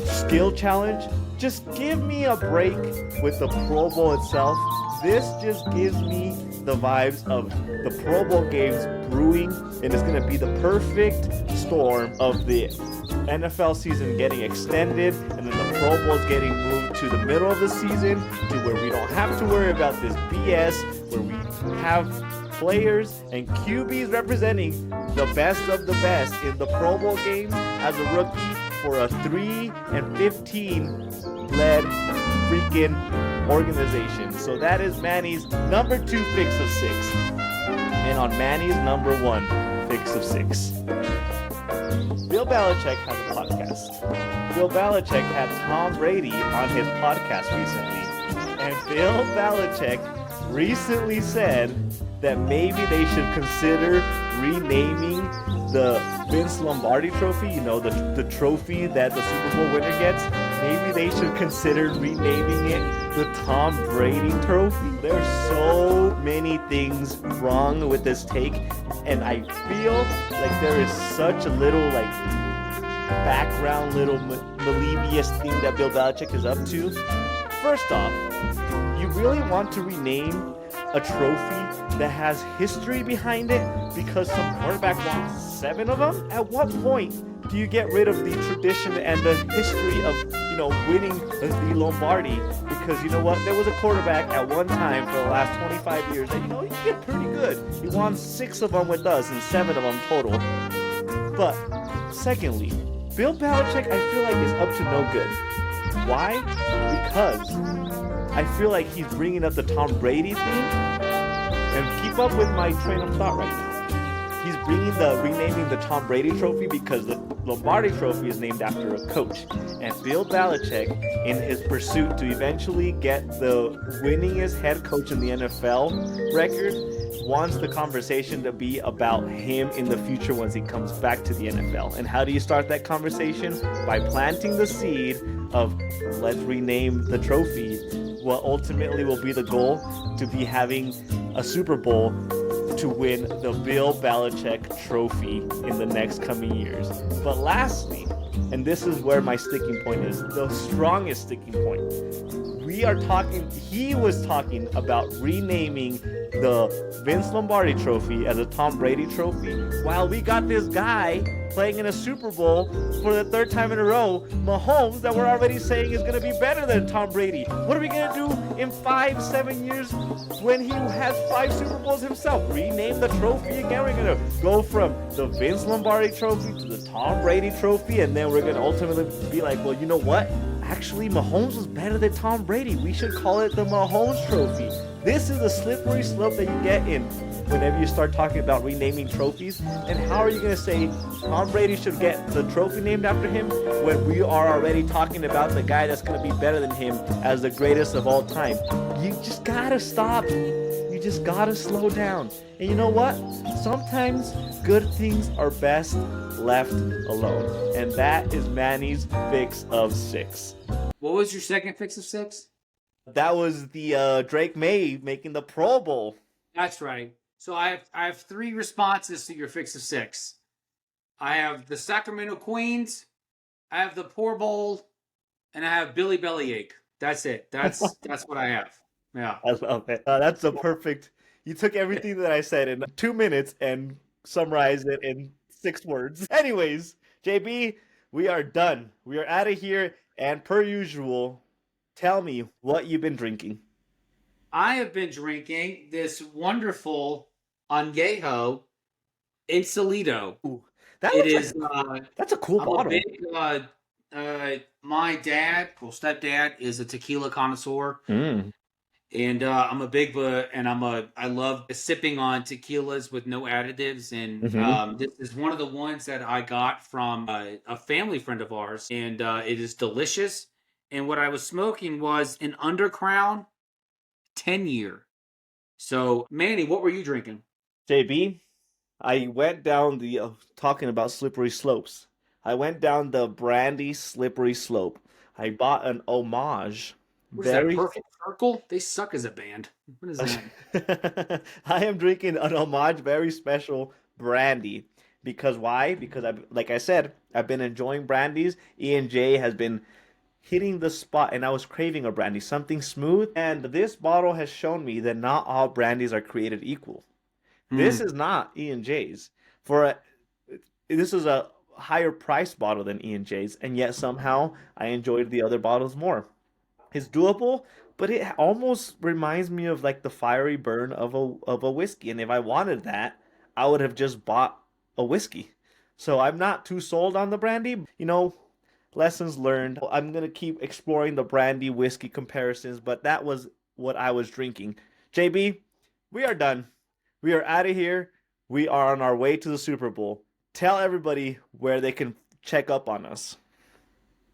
skill challenge? Just give me a break with the Pro Bowl itself. This just gives me the vibes of the Pro Bowl games brewing, and it's going to be the perfect storm of the NFL season getting extended, and then the Pro Bowl is getting moved to the middle of the season to where we don't have to worry about this BS, where we have players and QBs representing the best of the best in the Pro Bowl game as a rookie for a 3-15 led freaking organization. So that is Manny's number 2 fix of 6. And on Manny's number 1 fix of 6. Bill Belichick has a podcast. Bill Belichick had Tom Brady on his podcast recently. And Bill Belichick recently said that maybe they should consider renaming the Vince Lombardi trophy, you know, the trophy that the Super Bowl winner gets. Maybe they should consider renaming it the Tom Brady trophy. There's so many things wrong with this take, and I feel like there is such a little background, little malicious thing that Bill Belichick is up to. First off, you really want to rename a trophy that has history behind it because some quarterback won 7 of them? At what point do you get rid of the tradition and the history of, winning the Lombardi? Because you know what? There was a quarterback at one time for the last 25 years that, he did pretty good. He won 6 of them with us and 7 of them total. But secondly, Bill Belichick, I feel like, is up to no good. Why? Because I feel like he's bringing up the Tom Brady thing, and keep up with my train of thought right now. He's renaming the Tom Brady trophy because the Lombardi trophy is named after a coach. And Bill Belichick, in his pursuit to eventually get the winningest head coach in the NFL record, wants the conversation to be about him in the future once he comes back to the NFL. And how do you start that conversation? By planting the seed of, let's rename the trophy, what ultimately will be the goal to be having a Super Bowl to win the Bill Belichick trophy in the next coming years. But lastly, and this is where my sticking point is, the strongest sticking point, he was talking about renaming the Vince Lombardi trophy as a Tom Brady trophy, while we got this guy playing in a Super Bowl for the third time in a row. Mahomes, that we're already saying is going to be better than Tom Brady. What are we going to do in 5-7 years when he has 5 Super Bowls himself? Rename the trophy again. We're going to go from the Vince Lombardi trophy to the Tom Brady trophy, and then we're going to ultimately be like, well, you know what? Actually, Mahomes was better than Tom Brady. We should call it the Mahomes trophy. This is the slippery slope that you get in whenever you start talking about renaming trophies. And how are you going to say Tom Brady should get the trophy named after him when we are already talking about the guy that's going to be better than him as the greatest of all time? You just got to stop. You just got to slow down. And you know what? Sometimes good things are best left alone. And that is Manny's fix of 6. What was your second fix of 6? That was the Drake May making the Pro Bowl. That's right. So I have 3 responses to your fix of 6. I have the Sacramento Queens, I have the Poor Bowl, and I have Billy Bellyache. That's it. That's what I have. Yeah. I love it. That's a perfect. You took everything that I said in 2 minutes and summarized it in 6 words. Anyways, JB, we are done. We are out of here. And per usual, tell me what you've been drinking. I have been drinking this wonderful Añejo Insolito. Ooh, that It looks is. that's a cool I'm bottle. a big. My dad, well, stepdad, is a tequila connoisseur, and I'm a big. I love sipping on tequilas with no additives, and this is one of the ones that I got from a family friend of ours, and it is delicious. And what I was smoking was an Undercrown 10-year. So, Manny, what were you drinking? JB, I went down the talking about slippery slopes. I went down the brandy slippery slope. I bought an homage. What is that, Perfect Circle? They suck as a band. What is that? I am drinking an homage very special brandy. Because why? Because like I said, I've been enjoying brandies. E&J has been hitting the spot, and I was craving a brandy, something smooth. And this bottle has shown me that not all brandies are created equal. This is not E&J's. This is a higher price bottle than E&J's, and yet somehow I enjoyed the other bottles more. It's doable, but it almost reminds me of like the fiery burn of a whiskey. And if I wanted that, I would have just bought a whiskey. So I'm not too sold on the brandy. Lessons learned. I'm gonna keep exploring the brandy whiskey comparisons, but that was what I was drinking. JB, we are done. We are out of here. We are on our way to the Super Bowl. Tell everybody where they can check up on us.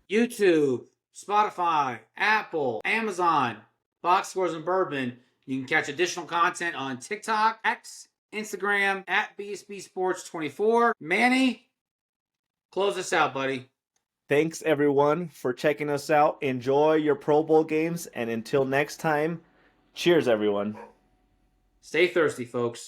YouTube, Spotify, Apple, Amazon, Box Scores and Bourbon. You can catch additional content on TikTok, X, Instagram, at BSB Sports 24. Manny, close us out, buddy. Thanks, everyone, for checking us out. Enjoy your Pro Bowl games, and until next time, cheers, everyone. Stay thirsty, folks.